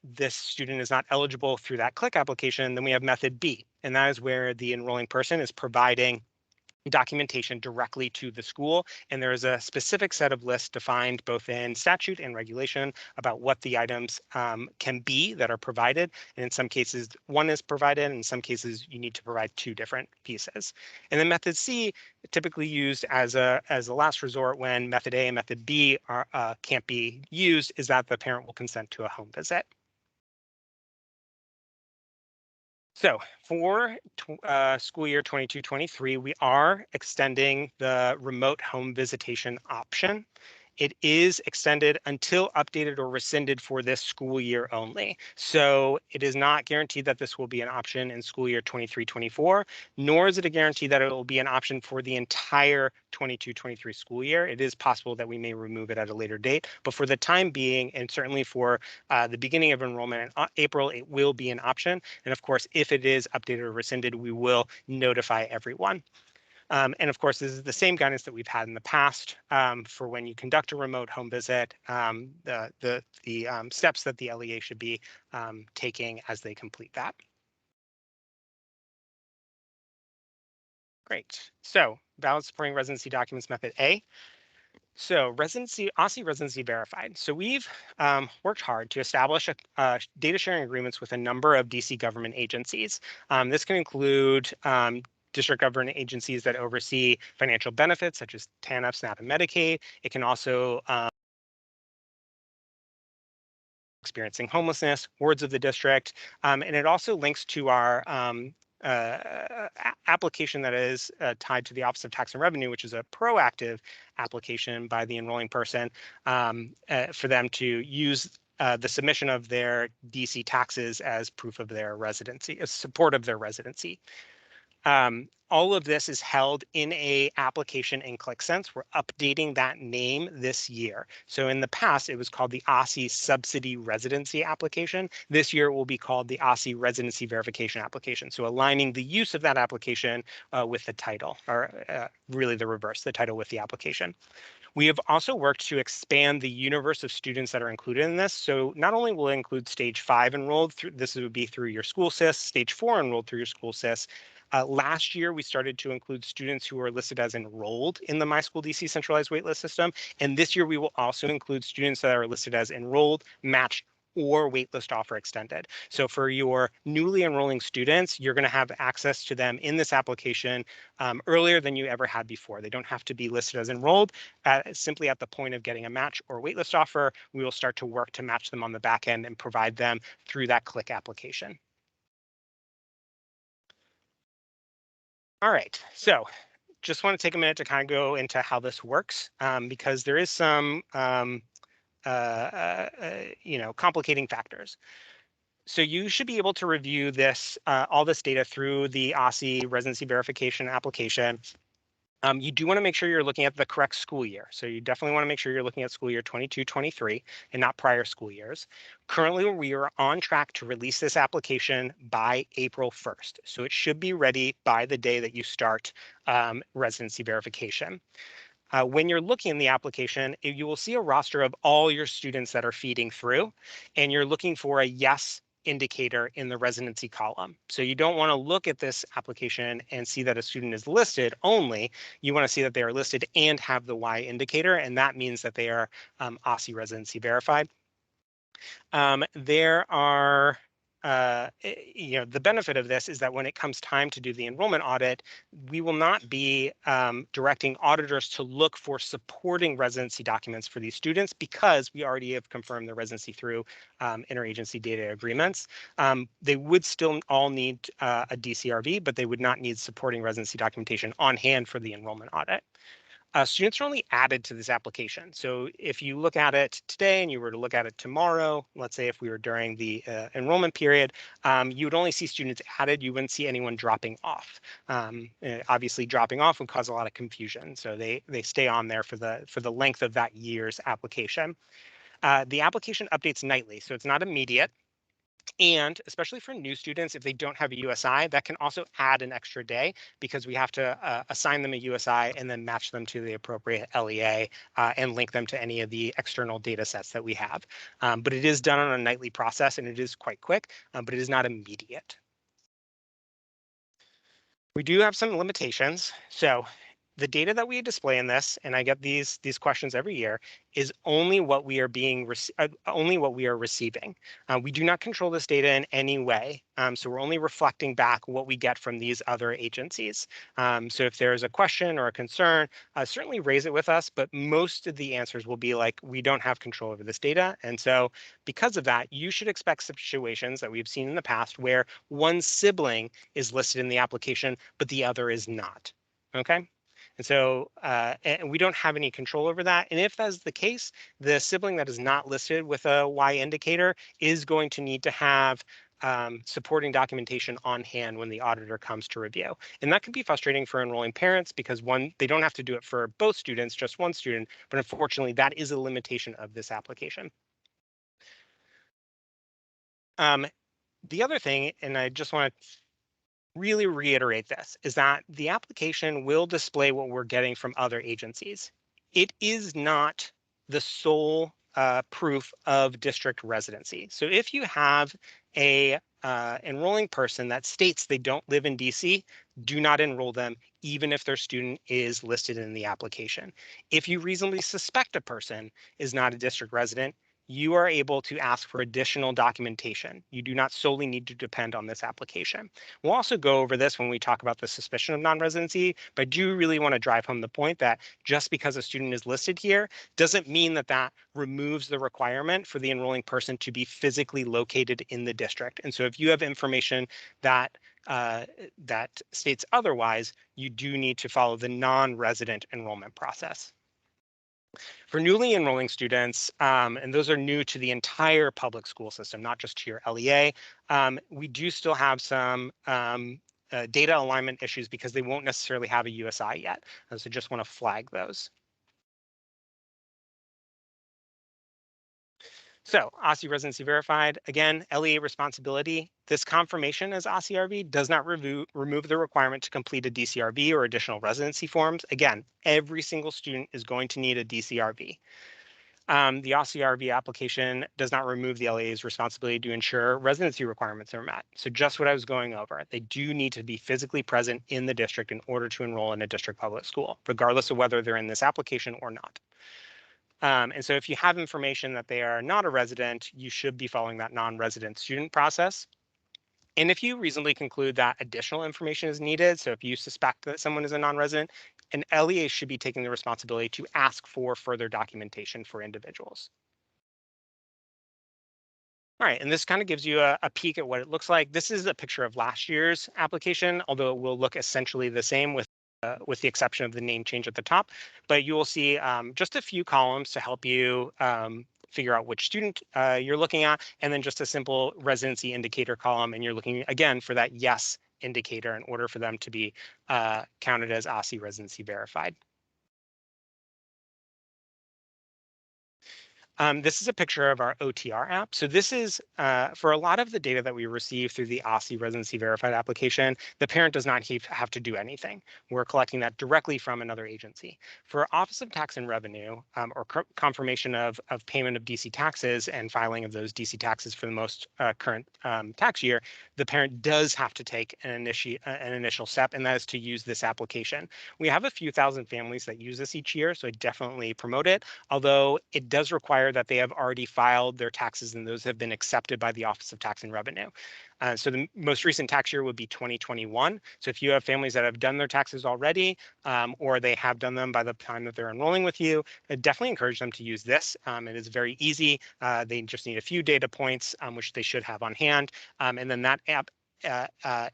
this student is not eligible through that click application, then we have method B, and that is where the enrolling person is providing documentation directly to the school, and there is a specific set of lists defined both in statute and regulation about what the items can be that are provided, and in some cases one is provided, and in some cases you need to provide two different pieces. And then method C, typically used as a last resort when method A and method B can't be used, is that the parent will consent to a home visit. So for school year 22-23, we are extending the remote home visitation option. It is extended until updated or rescinded for this school year only. So it is not guaranteed that this will be an option in school year 23-24, nor is it a guarantee that it will be an option for the entire 22-23 school year. It is possible that we may remove it at a later date, but for the time being, and certainly for the beginning of enrollment in April, it will be an option. And of course, if it is updated or rescinded, we will notify everyone. And of course, this is the same guidance that we've had in the past for when you conduct a remote home visit, the steps that the LEA should be taking as they complete that. Great. So valid supporting residency documents method A. So OSSI Residency Verified. So we've worked hard to establish data sharing agreements with a number of DC government agencies. This can include district government agencies that oversee financial benefits such as TANF, SNAP, and Medicaid. It can also experiencing homelessness, wards of the district, and it also links to our application that is tied to the Office of Tax and Revenue, which is a proactive application by the enrolling person for them to use the submission of their DC taxes as proof of their residency, as support of their residency. All of this is held in a application in ClickSense. We're updating that name this year. So in the past, it was called the OSSI Subsidy Residency Application. This year, it will be called the OSSI Residency Verification Application. So aligning the use of that application with the title, or really the reverse, the title with the application. We have also worked to expand the universe of students that are included in this. So not only will it include stage 5 enrolled, this would be through your school SIS, stage 4 enrolled through your school SIS. Last year, we started to include students who are listed as enrolled in the My School DC centralized waitlist system. And this year, we will also include students that are listed as enrolled, matched, or waitlist offer extended. So for your newly enrolling students, you're going to have access to them in this application earlier than you ever had before. They don't have to be listed as enrolled. Simply at the point of getting a match or waitlist offer, we will start to work to match them on the back end and provide them through that click application. All right, so just want to take a minute to kind of go into how this works because there is some complicating factors. So you should be able to review this, all this data through the OSSI residency verification application. You do want to make sure you're looking at the correct school year. So you definitely want to make sure you're looking at school year 22-23 and not prior school years. Currently, we are on track to release this application by April 1st. So it should be ready by the day that you start residency verification. When you're looking in the application, you will see a roster of all your students that are feeding through, and you're looking for a yes indicator in the residency column. So you don't want to look at this application and see that a student is listed only. You want to see that they are listed and have the Y indicator, and that means that they are OSSI residency verified. There are, the benefit of this is that when it comes time to do the enrollment audit, we will not be directing auditors to look for supporting residency documents for these students because we already have confirmed the residency through interagency data agreements. They would still all need a DCRV, but they would not need supporting residency documentation on hand for the enrollment audit. Students are only added to this application. So if you look at it today and you were to look at it tomorrow, let's say if we were during the enrollment period, you would only see students added. You wouldn't see anyone dropping off. Obviously, dropping off would cause a lot of confusion. So they stay on there for the length of that year's application. The application updates nightly, so it's not immediate. And especially for new students, if they don't have a USI, that can also add an extra day because we have to assign them a USI and then match them to the appropriate LEA and link them to any of the external data sets that we have. But it is done on a nightly process and it is quite quick, but it is not immediate. We do have some limitations. So the data that we display in this, and I get these questions every year, is only what we are receiving. We do not control this data in any way, so we're only reflecting back what we get from these other agencies. So if there's a question or a concern, certainly raise it with us, but most of the answers will be like, we don't have control over this data. And so because of that, you should expect situations that we've seen in the past where one sibling is listed in the application, but the other is not. Okay. And so and we don't have any control over that. And if that's the case, the sibling that is not listed with a Y indicator is going to need to have supporting documentation on hand when the auditor comes to review. And that can be frustrating for enrolling parents because they don't have to do it for both students, just one student. But unfortunately, that is a limitation of this application. The other thing, and I just want to really reiterate this, is that the application will display what we're getting from other agencies. It is not the sole proof of district residency. So if you have a enrolling person that states they don't live in DC, do not enroll them, even if their student is listed in the application. If you reasonably suspect a person is not a district resident, you are able to ask for additional documentation. You do not solely need to depend on this application. We'll also go over this when we talk about the suspicion of non-residency, but I do really want to drive home the point that just because a student is listed here doesn't mean that that removes the requirement for the enrolling person to be physically located in the district. And so if you have information that that states otherwise, you do need to follow the non-resident enrollment process. For newly enrolling students, and those are new to the entire public school system, not just to your LEA, we do still have some data alignment issues because they won't necessarily have a USI yet. So just want to flag those. So OSSI residency verified, again, LEA responsibility. This confirmation as OSSI RV does not remove the requirement to complete a DCRV or additional residency forms. Again, every single student is going to need a DCRV. The OSSI RV application does not remove the LEA's responsibility to ensure residency requirements are met. So just what I was going over, they do need to be physically present in the district in order to enroll in a district public school, regardless of whether they're in this application or not. And so if you have information that they are not a resident, you should be following that non-resident student process. And if you reasonably conclude that additional information is needed, so if you suspect that someone is a non-resident, an LEA should be taking the responsibility to ask for further documentation for individuals. All right, and this kind of gives you a peek at what it looks like. This is a picture of last year's application, although it will look essentially the same with the exception of the name change at the top. But you will see just a few columns to help you figure out which student you're looking at, and then just a simple residency indicator column. And you're looking, again, for that yes indicator in order for them to be counted as OSSI residency verified. This is a picture of our OTR app. So this is for a lot of the data that we receive through the OSSI Residency Verified application, the parent does not have to do anything. We're collecting that directly from another agency. For Office of Tax and Revenue, or confirmation of payment of DC taxes and filing of those DC taxes for the most current tax year, the parent does have to take an initial step, and that is to use this application. We have a few thousand families that use this each year, so I definitely promote it, although it does require that they have already filed their taxes and those have been accepted by the Office of Tax and Revenue. So the most recent tax year would be 2021. So if you have families that have done their taxes already, or they have done them by the time that they're enrolling with you, I definitely encourage them to use this. It is very easy. They just need a few data points, which they should have on hand. And then that app,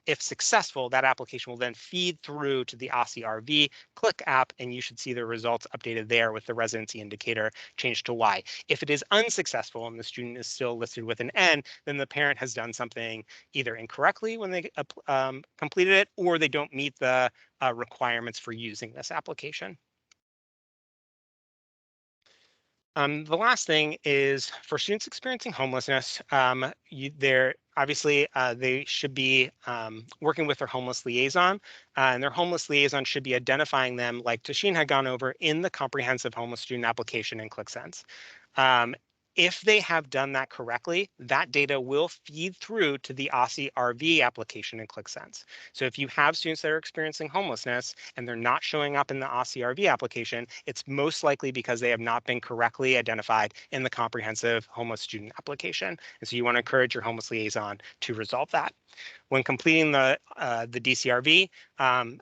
if successful, that application will then feed through to the OSSI RV Click app, and you should see the results updated there with the residency indicator changed to Y. If it is unsuccessful and the student is still listed with an N, then the parent has done something either incorrectly when they completed it, or they don't meet the requirements for using this application. The last thing is for students experiencing homelessness, obviously they should be working with their homeless liaison, and their homeless liaison should be identifying them, like Tasheen had gone over, in the comprehensive homeless student application in ClickSense. If they have done that correctly, that data will feed through to the OSSI RV application in ClickSense. So if you have students that are experiencing homelessness and they're not showing up in the OSSI RV application, it's most likely because they have not been correctly identified in the comprehensive homeless student application. And so you want to encourage your homeless liaison to resolve that. When completing the DCRV,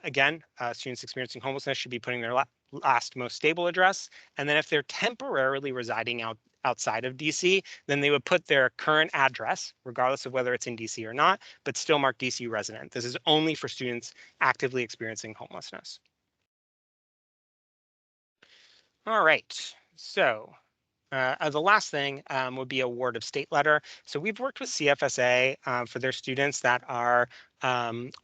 again, students experiencing homelessness should be putting their last most stable address. And then if they're temporarily residing outside of DC, then they would put their current address, regardless of whether it's in DC or not, but still mark DC resident. This is only for students actively experiencing homelessness. All right, so the last thing would be award of state letter. So we've worked with CFSA for their students that are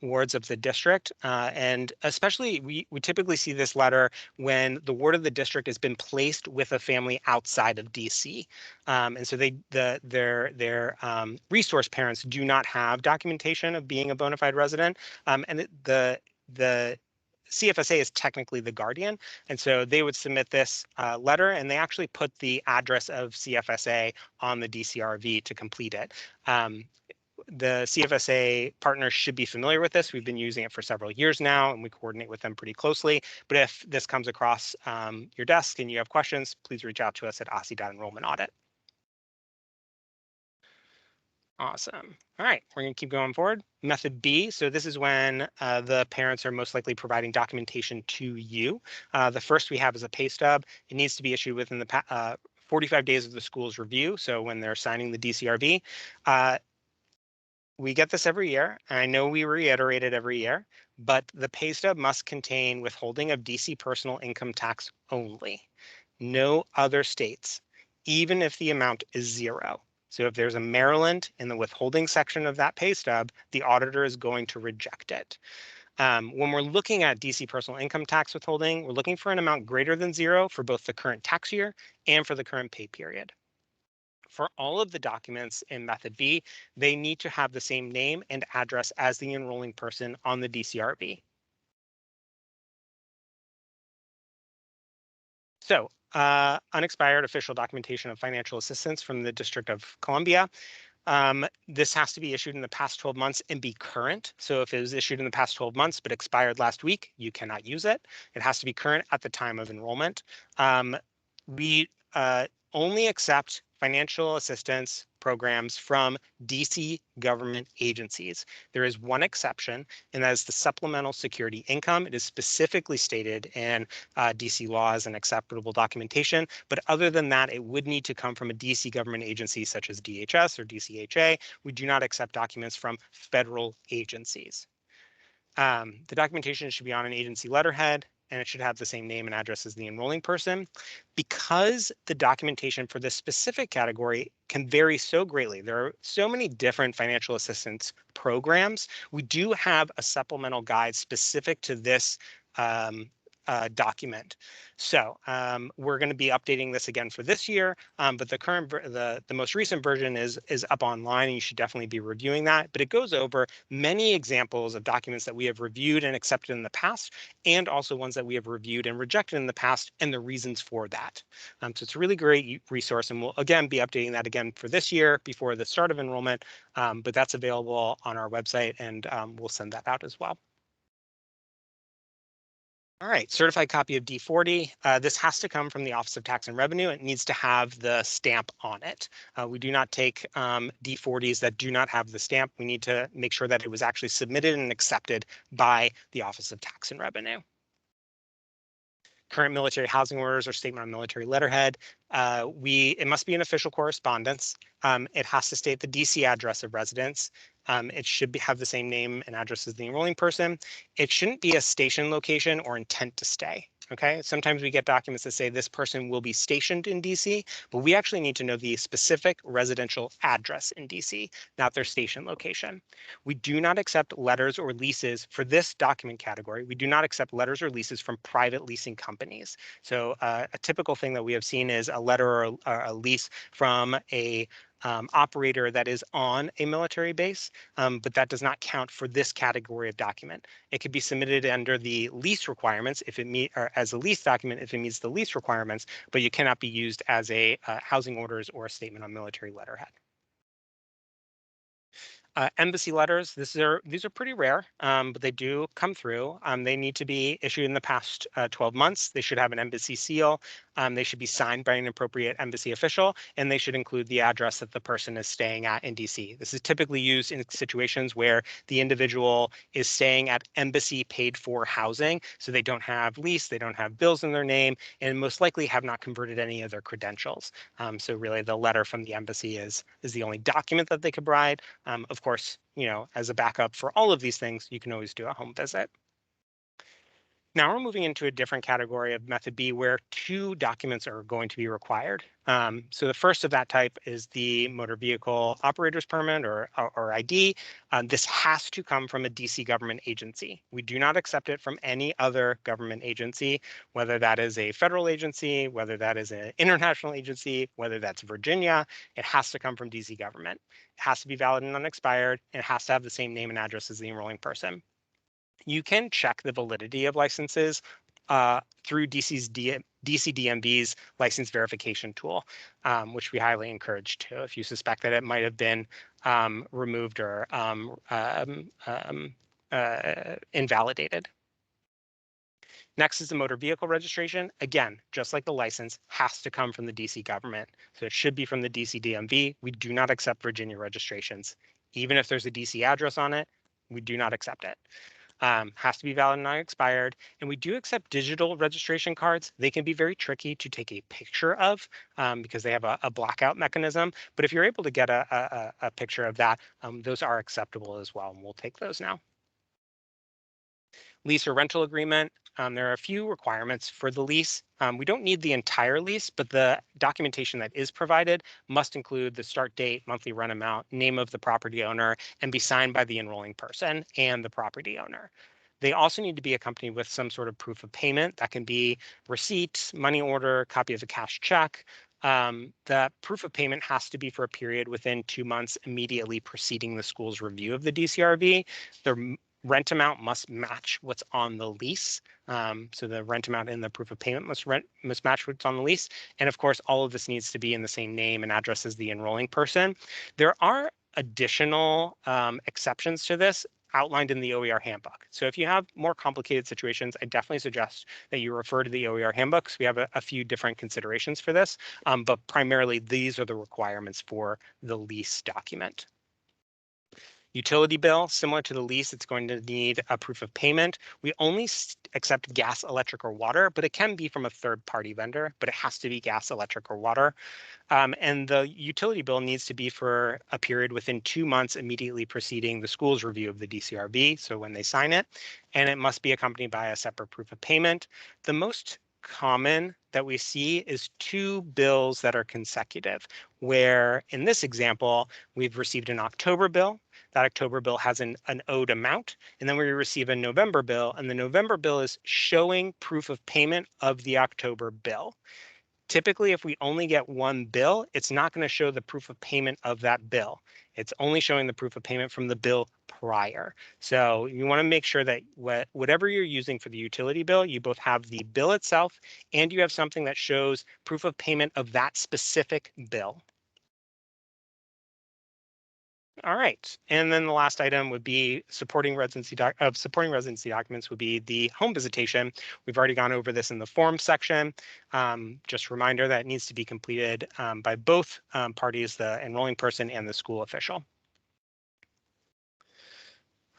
wards of the district, and especially we typically see this letter when the ward of the district has been placed with a family outside of DC, and so their resource parents do not have documentation of being a bona fide resident, and the CFSA is technically the guardian, and so they would submit this letter, and they actually put the address of CFSA on the DCRV to complete it. The CFSA partners should be familiar with this. We've been using it for several years now, and we coordinate with them pretty closely. But if this comes across your desk and you have questions, please reach out to us at OSSI.Enrollment Audit. Awesome. All right, we're going to keep going forward. Method B. So this is when the parents are most likely providing documentation to you. The first we have is a pay stub. It needs to be issued within the 45 days of the school's review. So when they're signing the DCRV, we get this every year. And I know we reiterate it every year, but the pay stub must contain withholding of DC personal income tax only. No other states, even if the amount is zero. So if there's a Maryland in the withholding section of that pay stub, the auditor is going to reject it. When we're looking at DC personal income tax withholding, we're looking for an amount greater than zero for both the current tax year and for the current pay period. For all of the documents in Method B, they need to have the same name and address as the enrolling person on the DCRV. So unexpired official documentation of financial assistance from the District of Columbia. This has to be issued in the past 12 months and be current. So if it was issued in the past 12 months but expired last week, you cannot use it. It has to be current at the time of enrollment. We only accept financial assistance programs from DC government agencies. There is one exception, and that is the supplemental security income. It is specifically stated in DC law as an acceptable documentation, but other than that, it would need to come from a DC government agency such as DHS or DCHA. We do not accept documents from federal agencies. The documentation should be on an agency letterhead, and it should have the same name and address as the enrolling person. Because the documentation for this specific category can vary so greatly, there are so many different financial assistance programs, we do have a supplemental guide specific to this document. So we're going to be updating this again for this year, but the current, the most recent version is up online, and you should definitely be reviewing that. But it goes over many examples of documents that we have reviewed and accepted in the past, and also ones that we have reviewed and rejected in the past, and the reasons for that. So it's a really great resource, and we'll again be updating that again for this year before the start of enrollment. But that's available on our website, and we'll send that out as well. All right, certified copy of D40. This has to come from the Office of Tax and Revenue. It needs to have the stamp on it. We do not take D40s that do not have the stamp. We need to make sure that it was actually submitted and accepted by the Office of Tax and Revenue. Current military housing orders or statement on military letterhead. It must be an official correspondence. It has to state the DC address of residence. It should have the same name and address as the enrolling person. It shouldn't be a station location or intent to stay. Okay, sometimes we get documents that say this person will be stationed in DC, but we actually need to know the specific residential address in DC, not their station location. We do not accept letters or leases for this document category. We do not accept letters or leases from private leasing companies. So a typical thing that we have seen is a letter or a lease from a operator that is on a military base, but that does not count for this category of document. It could be submitted under the lease requirements if it or as a lease document if it meets the lease requirements, but you cannot be used as a housing orders or a statement on military letterhead. Embassy letters, these are pretty rare, but they do come through. They need to be issued in the past 12 months. They should have an embassy seal. They should be signed by an appropriate embassy official, and they should include the address that the person is staying at in DC. This is typically used in situations where the individual is staying at embassy paid for housing, so they don't have lease, they don't have bills in their name, and most likely have not converted any of their credentials. So really the letter from the embassy is the only document that they could provide. Of course, you know, as a backup for all of these things, you can always do a home visit. Now we're moving into a different category of method B where two documents are going to be required. So the first of that type is the motor vehicle operator's permit or ID. This has to come from a DC government agency. We do not accept it from any other government agency, whether that is a federal agency, whether that is an international agency, whether that's Virginia. It has to come from DC government. It has to be valid and unexpired, and it has to have the same name and address as the enrolling person. You can check the validity of licenses through DC DMV's license verification tool, which we highly encourage too. If you suspect that it might have been removed or invalidated. Next is the motor vehicle registration. Again, just like the license, has to come from the DC government. So it should be from the DC DMV. We do not accept Virginia registrations. Even if there's a DC address on it, we do not accept it. Has to be valid and not expired. And we do accept digital registration cards. They can be very tricky to take a picture of because they have a blackout mechanism. But if you're able to get a picture of that, those are acceptable as well. And we'll take those now. Lease or rental agreement. There are a few requirements for the lease. We don't need the entire lease, but the documentation that is provided must include the start date, monthly rent amount, name of the property owner, and be signed by the enrolling person and the property owner. They also need to be accompanied with some sort of proof of payment. That can be receipt, money order, copy of a cash check. The proof of payment has to be for a period within 2 months immediately preceding the school's review of the DCRV. The rent amount must match what's on the lease. So the rent amount and the proof of payment must match what's on the lease. And of course, all of this needs to be in the same name and address as the enrolling person. There are additional exceptions to this outlined in the OER handbook. So if you have more complicated situations, I definitely suggest that you refer to the OER handbooks. We have a few different considerations for this, but primarily these are the requirements for the lease document. Utility bill, similar to the lease, it's going to need a proof of payment. We only accept gas, electric, or water, but it can be from a third-party vendor, but it has to be gas, electric, or water. And the utility bill needs to be for a period within 2 months immediately preceding the school's review of the DCRV, so when they sign it, and it must be accompanied by a separate proof of payment. The most common that we see is two bills that are consecutive, where in this example, we've received an October bill. That October bill has an owed amount, and then we receive a November bill, and the November bill is showing proof of payment of the October bill. Typically, if we only get one bill, it's not going to show the proof of payment of that bill. It's only showing the proof of payment from the bill prior. So you want to make sure that whatever you're using for the utility bill, you both have the bill itself and you have something that shows proof of payment of that specific bill. All right, and then the last item would be supporting residency documents would be the home visitation. We've already gone over this in the form section. Just a reminder that it needs to be completed by both parties, the enrolling person and the school official.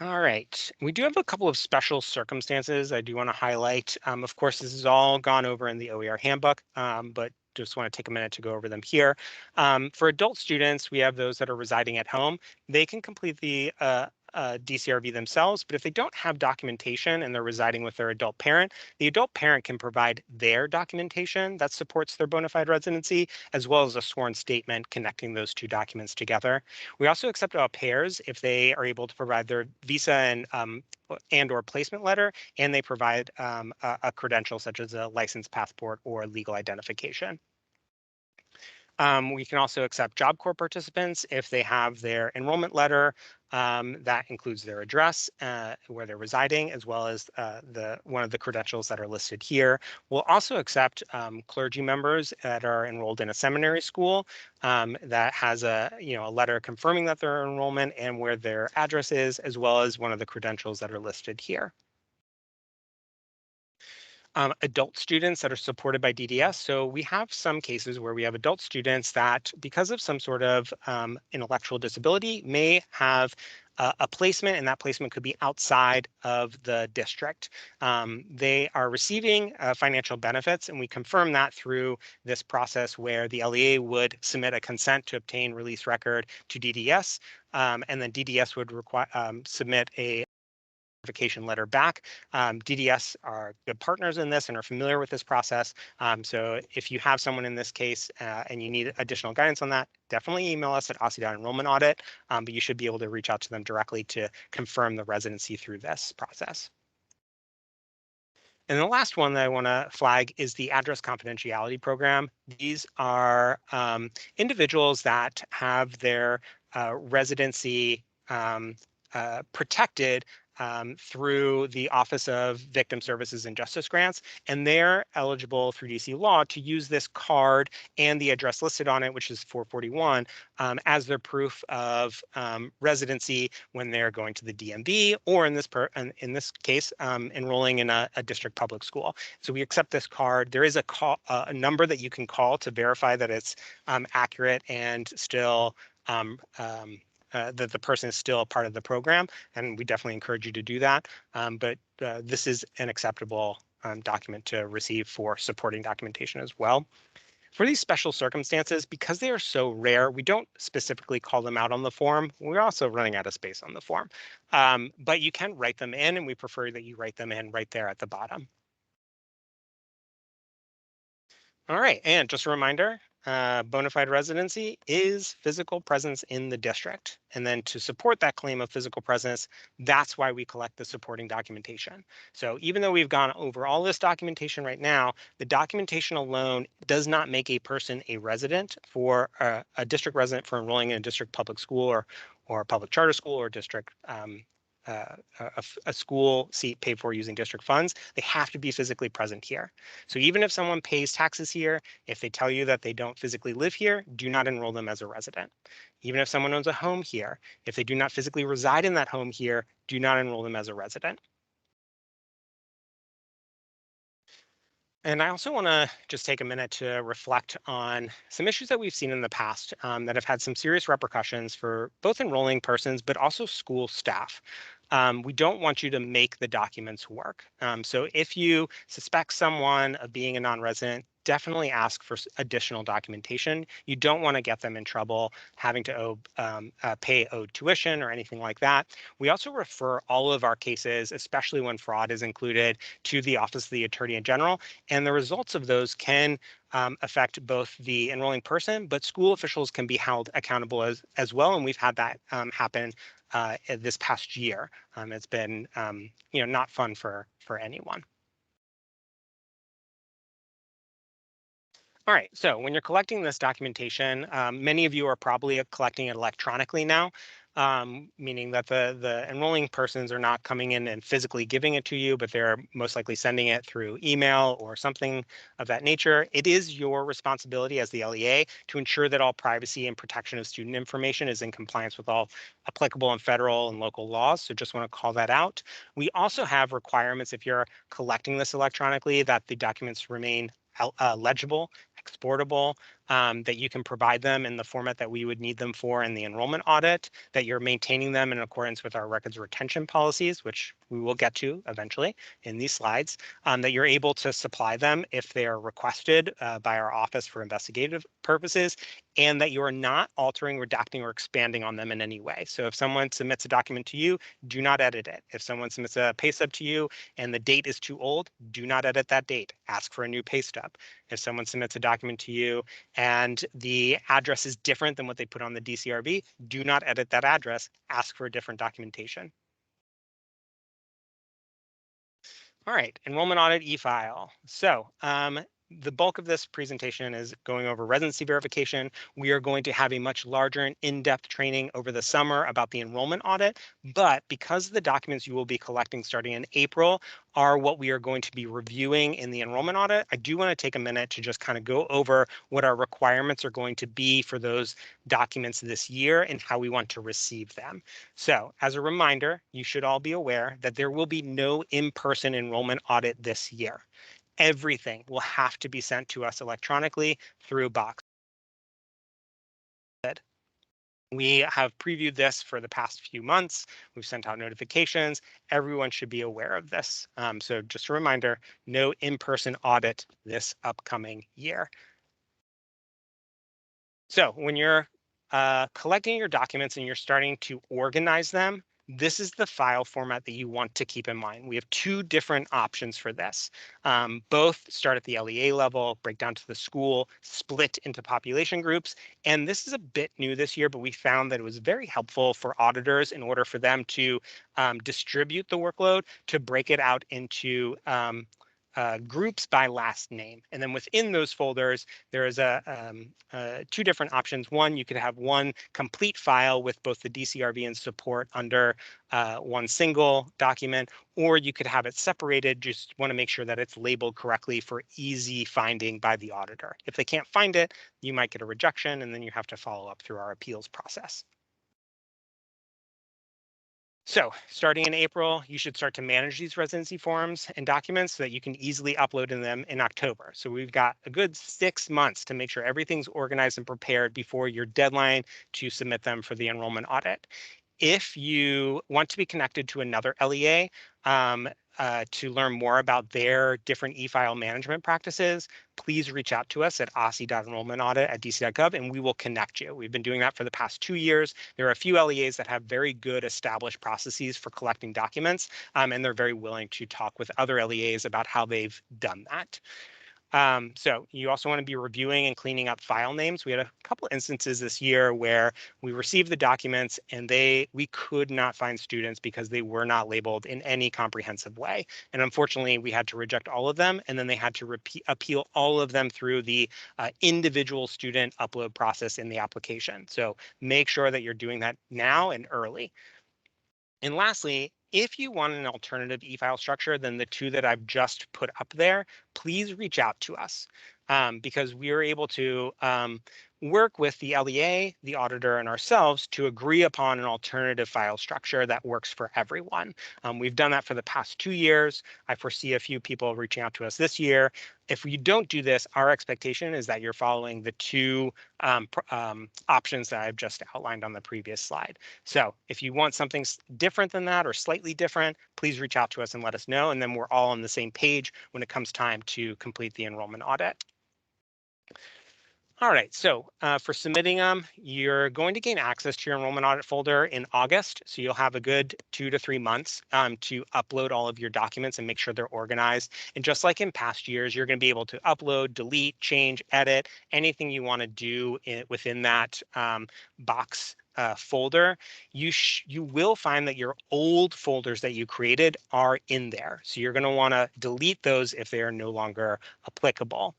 All right, we do have a couple of special circumstances I do want to highlight. Of course, this is all gone over in the OER handbook, but just want to take a minute to go over them here. For adult students, we have those that are residing at home. They can complete the DCRV themselves, but if they don't have documentation and they're residing with their adult parent, the adult parent can provide their documentation that supports their bona fide residency, as well as a sworn statement connecting those two documents together. We also accept au pairs if they are able to provide their visa and or placement letter, and they provide a credential such as a license, passport, or legal identification. We can also accept Job Corps participants if they have their enrollment letter that includes their address, where they're residing, as well as one of the credentials that are listed here. We'll also accept clergy members that are enrolled in a seminary school that has a letter confirming that their enrollment and where their address is, as well as one of the credentials that are listed here. Adult students that are supported by DDS. So we have some cases where we have adult students that, because of some sort of intellectual disability, may have a placement, and that placement could be outside of the district. They are receiving financial benefits, and we confirm that through this process where the LEA would submit a consent to obtain release record to DDS, and then DDS would submit a letter back. DDS are good partners in this and are familiar with this process. So if you have someone in this case and you need additional guidance on that, definitely email us at Enrollment Audit, but you should be able to reach out to them directly to confirm the residency through this process. And the last one that I want to flag is the address confidentiality program. These are individuals that have their residency protected through the Office of Victim Services and Justice Grants, and they're eligible through DC law to use this card and the address listed on it, which is 441, as their proof of residency when they're going to the DMV, or in this case, enrolling in a district public school. So we accept this card. There is a number that you can call to verify that it's accurate and still that the person is still a part of the program, and we definitely encourage you to do that. But this is an acceptable document to receive for supporting documentation as well. For these special circumstances, because they are so rare, we don't specifically call them out on the form. We're also running out of space on the form, but you can write them in, and we prefer that you write them in right there at the bottom. All right, and just a reminder, bona fide residency is physical presence in the district. And then to support that claim of physical presence, that's why we collect the supporting documentation. So even though we've gone over all this documentation right now, the documentation alone does not make a person a resident for a district resident for enrolling in a district public school or public charter school or district a school seat paid for using district funds. They have to be physically present here. So even if someone pays taxes here, if they tell you that they don't physically live here, do not enroll them as a resident. Even if someone owns a home here, if they do not physically reside in that home here, do not enroll them as a resident. And I also want to just take a minute to reflect on some issues that we've seen in the past that have had some serious repercussions for both enrolling persons, but also school staff. We don't want you to make the documents work. So if you suspect someone of being a non-resident, definitely ask for additional documentation. You don't want to get them in trouble having to pay owed tuition or anything like that. We also refer all of our cases, especially when fraud is included, to the Office of the Attorney General, and the results of those can affect both the enrolling person, but school officials can be held accountable as well, and we've had that happen this past year. It's been not fun for anyone. All right, so when you're collecting this documentation, many of you are probably collecting it electronically now, meaning that the enrolling persons are not coming in and physically giving it to you, but they're most likely sending it through email or something of that nature. It is your responsibility as the LEA to ensure that all privacy and protection of student information is in compliance with all applicable and federal and local laws. So just want to call that out. We also have requirements if you're collecting this electronically that the documents remain legible, exportable, that you can provide them in the format that we would need them for in the enrollment audit, that you're maintaining them in accordance with our records retention policies, which we will get to eventually in these slides, that you're able to supply them if they are requested by our office for investigative purposes, and that you are not altering, redacting, or expanding on them in any way. So if someone submits a document to you, do not edit it. If someone submits a pay stub to you and the date is too old, do not edit that date. Ask for a new pay stub. If someone submits a document to you and the address is different than what they put on the DCRB, do not edit that address. Ask for a different documentation. All right, enrollment audit e-file. So the bulk of this presentation is going over residency verification. We are going to have a much larger and in-depth training over the summer about the enrollment audit, but because the documents you will be collecting starting in April are what we are going to be reviewing in the enrollment audit, I do want to take a minute to just kind of go over what our requirements are going to be for those documents this year and how we want to receive them. So as a reminder, you should all be aware that there will be no in-person enrollment audit this year. Everything will have to be sent to us electronically through Box. We have previewed this for the past few months. We've sent out notifications. Everyone should be aware of this. So just a reminder, no in-person audit this upcoming year. So when you're collecting your documents and you're starting to organize them, this is the file format that you want to keep in mind. We have two different options for this. Both start at the LEA level, break down to the school, split into population groups. And this is a bit new this year, but we found that it was very helpful for auditors in order for them to distribute the workload, to break it out into groups by last name. And then within those folders, there is two different options. One, you could have one complete file with both the DCRB and support under one single document, or you could have it separated. Just want to make sure that it's labeled correctly for easy finding by the auditor. If they can't find it, you might get a rejection, and then you have to follow up through our appeals process. So starting in April, you should start to manage these residency forms and documents so that you can easily upload them in October. So we've got a good 6 months to make sure everything's organized and prepared before your deadline to submit them for the enrollment audit. If you want to be connected to another LEA to learn more about their different e-file management practices, please reach out to us at ossi.enrollmentaudit@dc.gov and we will connect you. We've been doing that for the past 2 years. There are a few LEAs that have very good established processes for collecting documents, and they're very willing to talk with other LEAs about how they've done that. So you also want to be reviewing and cleaning up file names. We had a couple instances this year where we received the documents and we could not find students because they were not labeled in any comprehensive way. And unfortunately, we had to reject all of them, and then they had to appeal all of them through the individual student upload process in the application. So make sure that you're doing that now and early. And lastly, if you want an alternative e-file structure than the two that I've just put up there, please reach out to us because we are able to work with the LEA, the auditor, and ourselves to agree upon an alternative file structure that works for everyone. We've done that for the past 2 years. I foresee a few people reaching out to us this year. If we don't do this, our expectation is that you're following the two options that I've just outlined on the previous slide. So if you want something different than that or slightly different, please reach out to us and let us know. And then we're all on the same page when it comes time to complete the enrollment audit. All right, so for submitting them, you're going to gain access to your enrollment audit folder in August. So you'll have a good 2 to 3 months to upload all of your documents and make sure they're organized. And just like in past years, you're going to be able to upload, delete, change, edit, anything you want to do within that box folder. You will find that your old folders that you created are in there. So you're going to want to delete those if they are no longer applicable.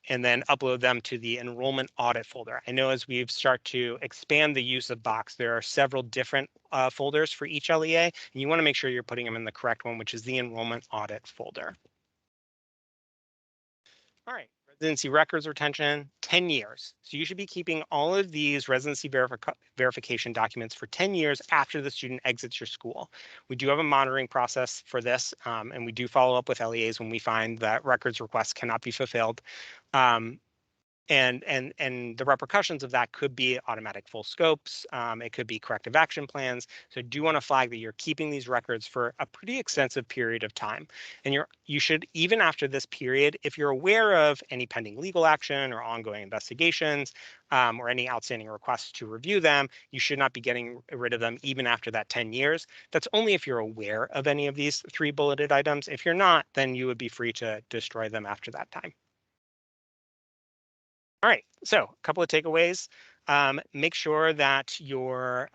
And then upload them to the enrollment audit folder. I know as we start to expand the use of Box, there are several different folders for each LEA, and you want to make sure you're putting them in the correct one, which is the enrollment audit folder. All right, residency records retention, 10 years. So you should be keeping all of these residency verification documents for 10 years after the student exits your school. We do have a monitoring process for this, and we do follow up with LEAs when we find that records requests cannot be fulfilled. And the repercussions of that could be automatic full scopes. It could be corrective action plans. So I do want to flag that you're keeping these records for a pretty extensive period of time. And you should, even after this period, if you're aware of any pending legal action or ongoing investigations or any outstanding requests to review them, you should not be getting rid of them even after that 10 years. That's only if you're aware of any of these 3 bulleted items. If you're not, then you would be free to destroy them after that time. All right, so a couple of takeaways. Make sure that your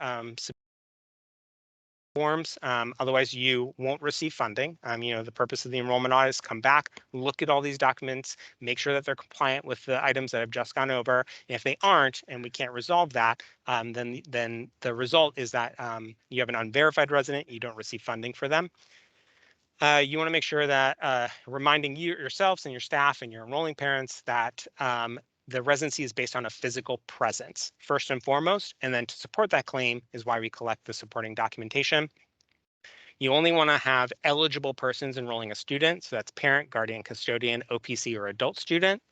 forms, otherwise you won't receive funding. The purpose of the enrollment audit is come back, look at all these documents, make sure that they're compliant with the items that I've just gone over. And if they aren't, and we can't resolve that, then the result is that you have an unverified resident, you don't receive funding for them. You want to make sure that reminding yourselves and your staff and your enrolling parents that the residency is based on a physical presence, first and foremost, and then to support that claim is why we collect the supporting documentation. You only want to have eligible persons enrolling a student, so that's parent, guardian, custodian, OPC, or adult student.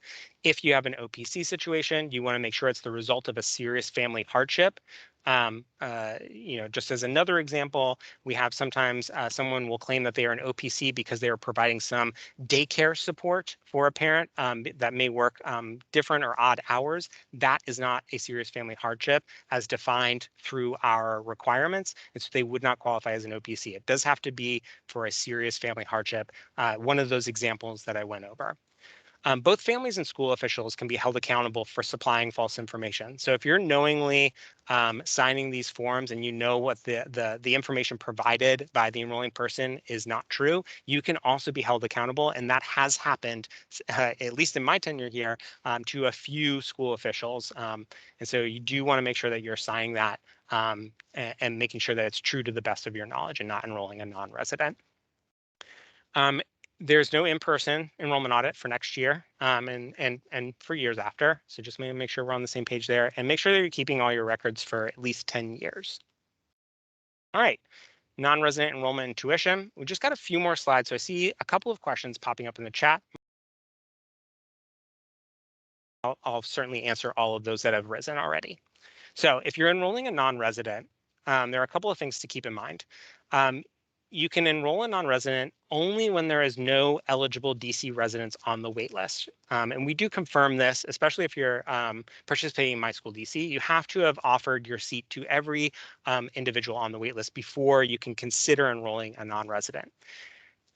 If you have an OPC situation, you want to make sure it's the result of a serious family hardship. Just as another example, we have sometimes someone will claim that they are an OPC because they are providing some daycare support for a parent that may work different or odd hours. That is not a serious family hardship as defined through our requirements, and so they would not qualify as an OPC. It does have to be for a serious family hardship, one of those examples that I went over. Both families and school officials can be held accountable for supplying false information. So if you're knowingly signing these forms and you know what the information provided by the enrolling person is not true, you can also be held accountable. And that has happened, at least in my tenure here, to a few school officials. And so you do want to make sure that you're signing that and making sure that it's true to the best of your knowledge and not enrolling a non-resident. There's no in-person enrollment audit for next year and for years after. So just make sure we're on the same page there and make sure that you're keeping all your records for at least 10 years. All right, non-resident enrollment and tuition. We just got a few more slides. So I see a couple of questions popping up in the chat. I'll certainly answer all of those that have risen already. So if you're enrolling a non-resident, there are a couple of things to keep in mind. You can enroll a non-resident only when there is no eligible DC residents on the wait list. And we do confirm this, especially if you're participating in My School DC. You have to have offered your seat to every individual on the wait list before you can consider enrolling a non-resident.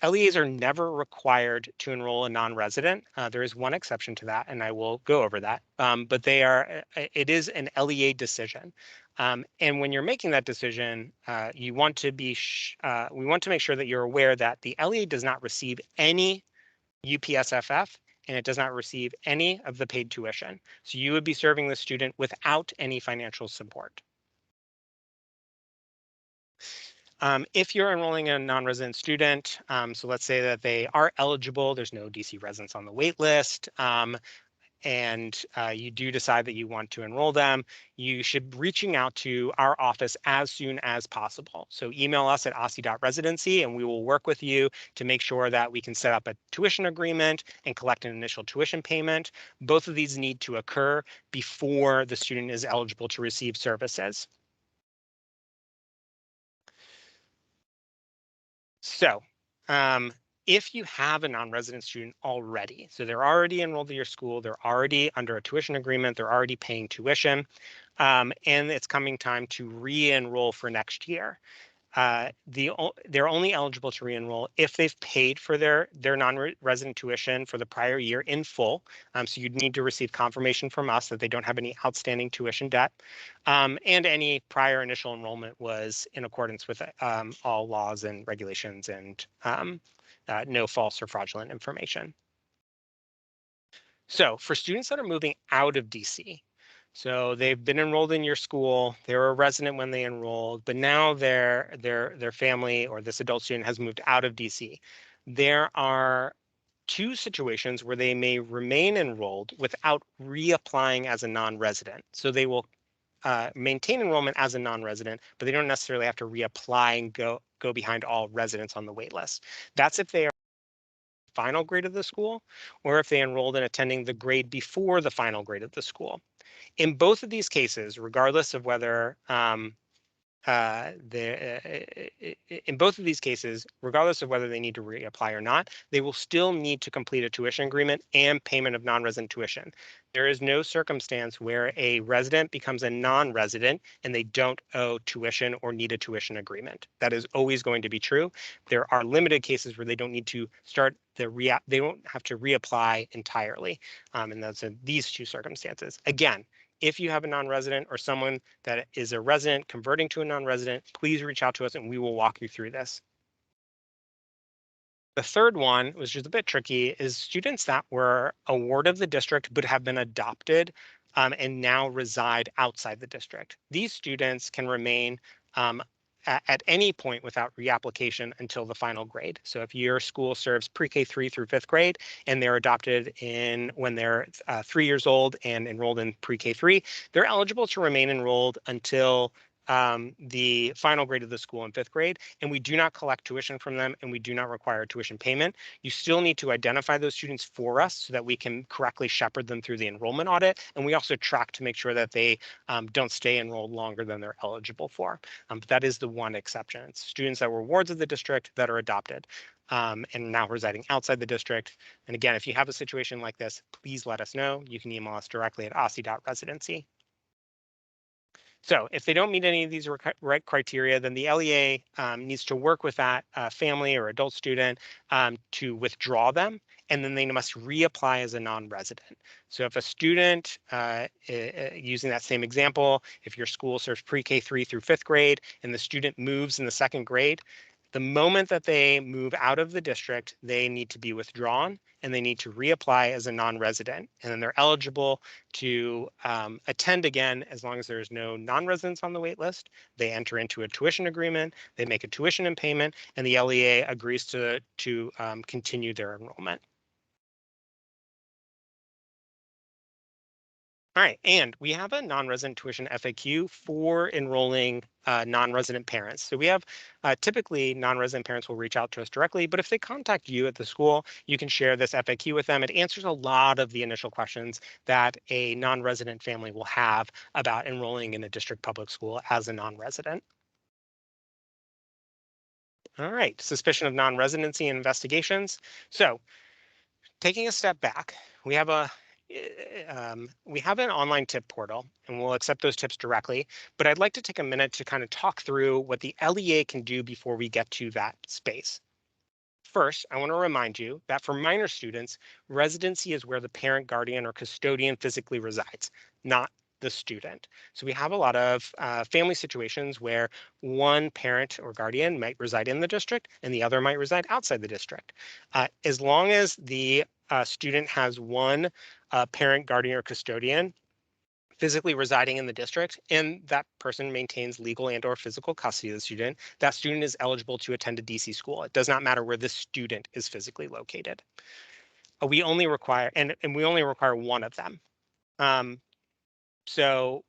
LEAs are never required to enroll a non-resident. There is one exception to that, and I will go over that. But it is an LEA decision. And when you're making that decision, we want to make sure that you're aware that the LEA does not receive any UPSFF, and it does not receive any of the paid tuition. So you would be serving the student without any financial support. If you're enrolling a non-resident student, so let's say that they are eligible, there's no DC residents on the wait list, and you do decide that you want to enroll them, you should be reaching out to our office as soon as possible. So email us at ossi.residency and we will work with you to make sure that we can set up a tuition agreement and collect an initial tuition payment. Both of these need to occur before the student is eligible to receive services. So if you have a non-resident student already, so they're already enrolled at your school, they're already under a tuition agreement, they're already paying tuition, and it's coming time to re-enroll for next year. They're only eligible to re-enroll if they've paid for their non-resident tuition for the prior year in full. So you'd need to receive confirmation from us that they don't have any outstanding tuition debt, and any prior initial enrollment was in accordance with all laws and regulations, and no false or fraudulent information. So for students that are moving out of DC, so they've been enrolled in your school, they were a resident when they enrolled, but now their family or this adult student has moved out of DC. There are two situations where they may remain enrolled without reapplying as a non-resident. So they will maintain enrollment as a non-resident, but they don't necessarily have to reapply and go behind all residents on the wait list. That's if they are final grade of the school, or if they enrolled in attending the grade before the final grade of the school. In both of these cases, regardless of whether in both of these cases, regardless of whether they need to reapply or not, they will still need to complete a tuition agreement and payment of non-resident tuition. There is no circumstance where a resident becomes a non-resident and they don't owe tuition or need a tuition agreement. That is always going to be true. There are limited cases where they don't need to start they don't have to reapply entirely, and that's in these two circumstances. Again, if you have a non-resident or someone that is a resident converting to a non-resident, please reach out to us and we will walk you through this. The third one, which is a bit tricky, is students that were a ward of the district but have been adopted and now reside outside the district. These students can remain at any point without reapplication until the final grade. So if your school serves pre-K 3 through 5th grade and they're adopted when they're 3 years old and enrolled in pre-K 3, they're eligible to remain enrolled until the final grade of the school in 5th grade, and we do not collect tuition from them and we do not require tuition payment. You still need to identify those students for us so that we can correctly shepherd them through the enrollment audit, and we also track to make sure that they don't stay enrolled longer than they're eligible for. But that is the one exception. It's students that were wards of the district that are adopted and now residing outside the district. And again, if you have a situation like this, please let us know. You can email us directly at ossi.residency. So if they don't meet any of these criteria, then the LEA needs to work with that family or adult student to withdraw them, and then they must reapply as a non-resident. So if a student, using that same example, if your school serves pre-K 3 through 5th grade and the student moves in the 2nd grade, the moment that they move out of the district, they need to be withdrawn and they need to reapply as a non-resident. And then they're eligible to attend again as long as there's no non-residents on the wait list. They enter into a tuition agreement, they make a tuition and payment, and the LEA agrees to continue their enrollment. All right, and we have a non-resident tuition FAQ for enrolling non-resident parents. So we have typically non-resident parents will reach out to us directly, but if they contact you at the school, you can share this FAQ with them. It answers a lot of the initial questions that a non-resident family will have about enrolling in a district public school as a non-resident. All right, suspicion of non-residency and investigations. So taking a step back, we have an online tip portal and we'll accept those tips directly, but I'd like to take a minute to kind of talk through what the LEA can do before we get to that space. First, I want to remind you that for minor students, residency is where the parent, guardian, or custodian physically resides, not the student. So we have a lot of family situations where one parent or guardian might reside in the district and the other might reside outside the district. As long as the student has one parent, guardian, or custodian physically residing in the district and that person maintains legal and or physical custody of the student, that student is eligible to attend a DC school. It does not matter where the student is physically located. We only require, and we only require one of them. So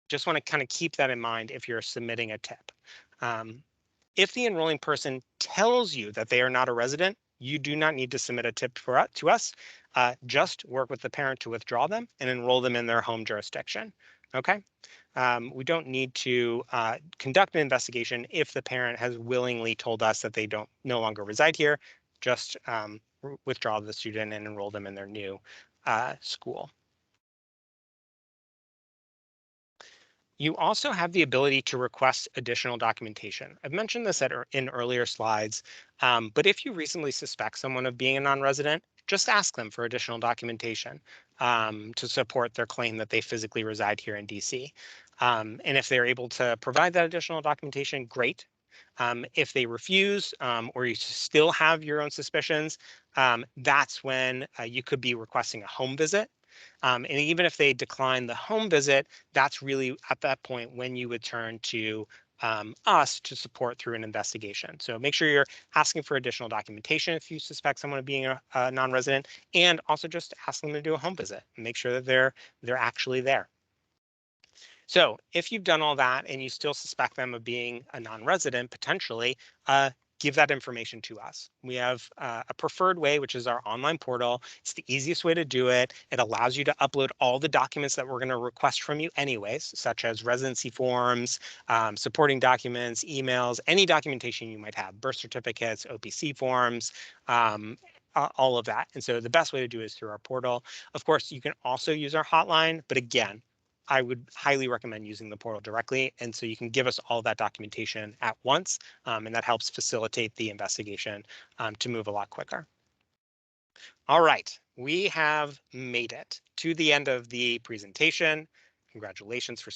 just want to kind of keep that in mind if you're submitting a tip. If the enrolling person tells you that they are not a resident, you do not need to submit a tip to us. Just work with the parent to withdraw them and enroll them in their home jurisdiction. Okay. We don't need to conduct an investigation if the parent has willingly told us that they no longer reside here. just withdraw the student and enroll them in their new school. You also have the ability to request additional documentation. I've mentioned this in earlier slides, but if you recently suspect someone of being a non-resident, just ask them for additional documentation to support their claim that they physically reside here in DC. And if they're able to provide that additional documentation, great. If they refuse or you still have your own suspicions, that's when you could be requesting a home visit. And even if they decline the home visit, that's really at that point when you would turn to us to support through an investigation. So make sure you're asking for additional documentation if you suspect someone of being a non-resident, and also just ask them to do a home visit and make sure that they're actually there. So if you've done all that and you still suspect them of being a non-resident, potentially, give that information to us. We have a preferred way, which is our online portal. It's the easiest way to do it. It allows you to upload all the documents that we're going to request from you anyways, such as residency forms, supporting documents, emails, any documentation you might have, birth certificates, OPC forms, all of that. And so the best way to do it is through our portal. Of course, you can also use our hotline, but again, I would highly recommend using the portal directly. And so you can give us all that documentation at once, and that helps facilitate the investigation to move a lot quicker. All right, we have made it to the end of the presentation. Congratulations for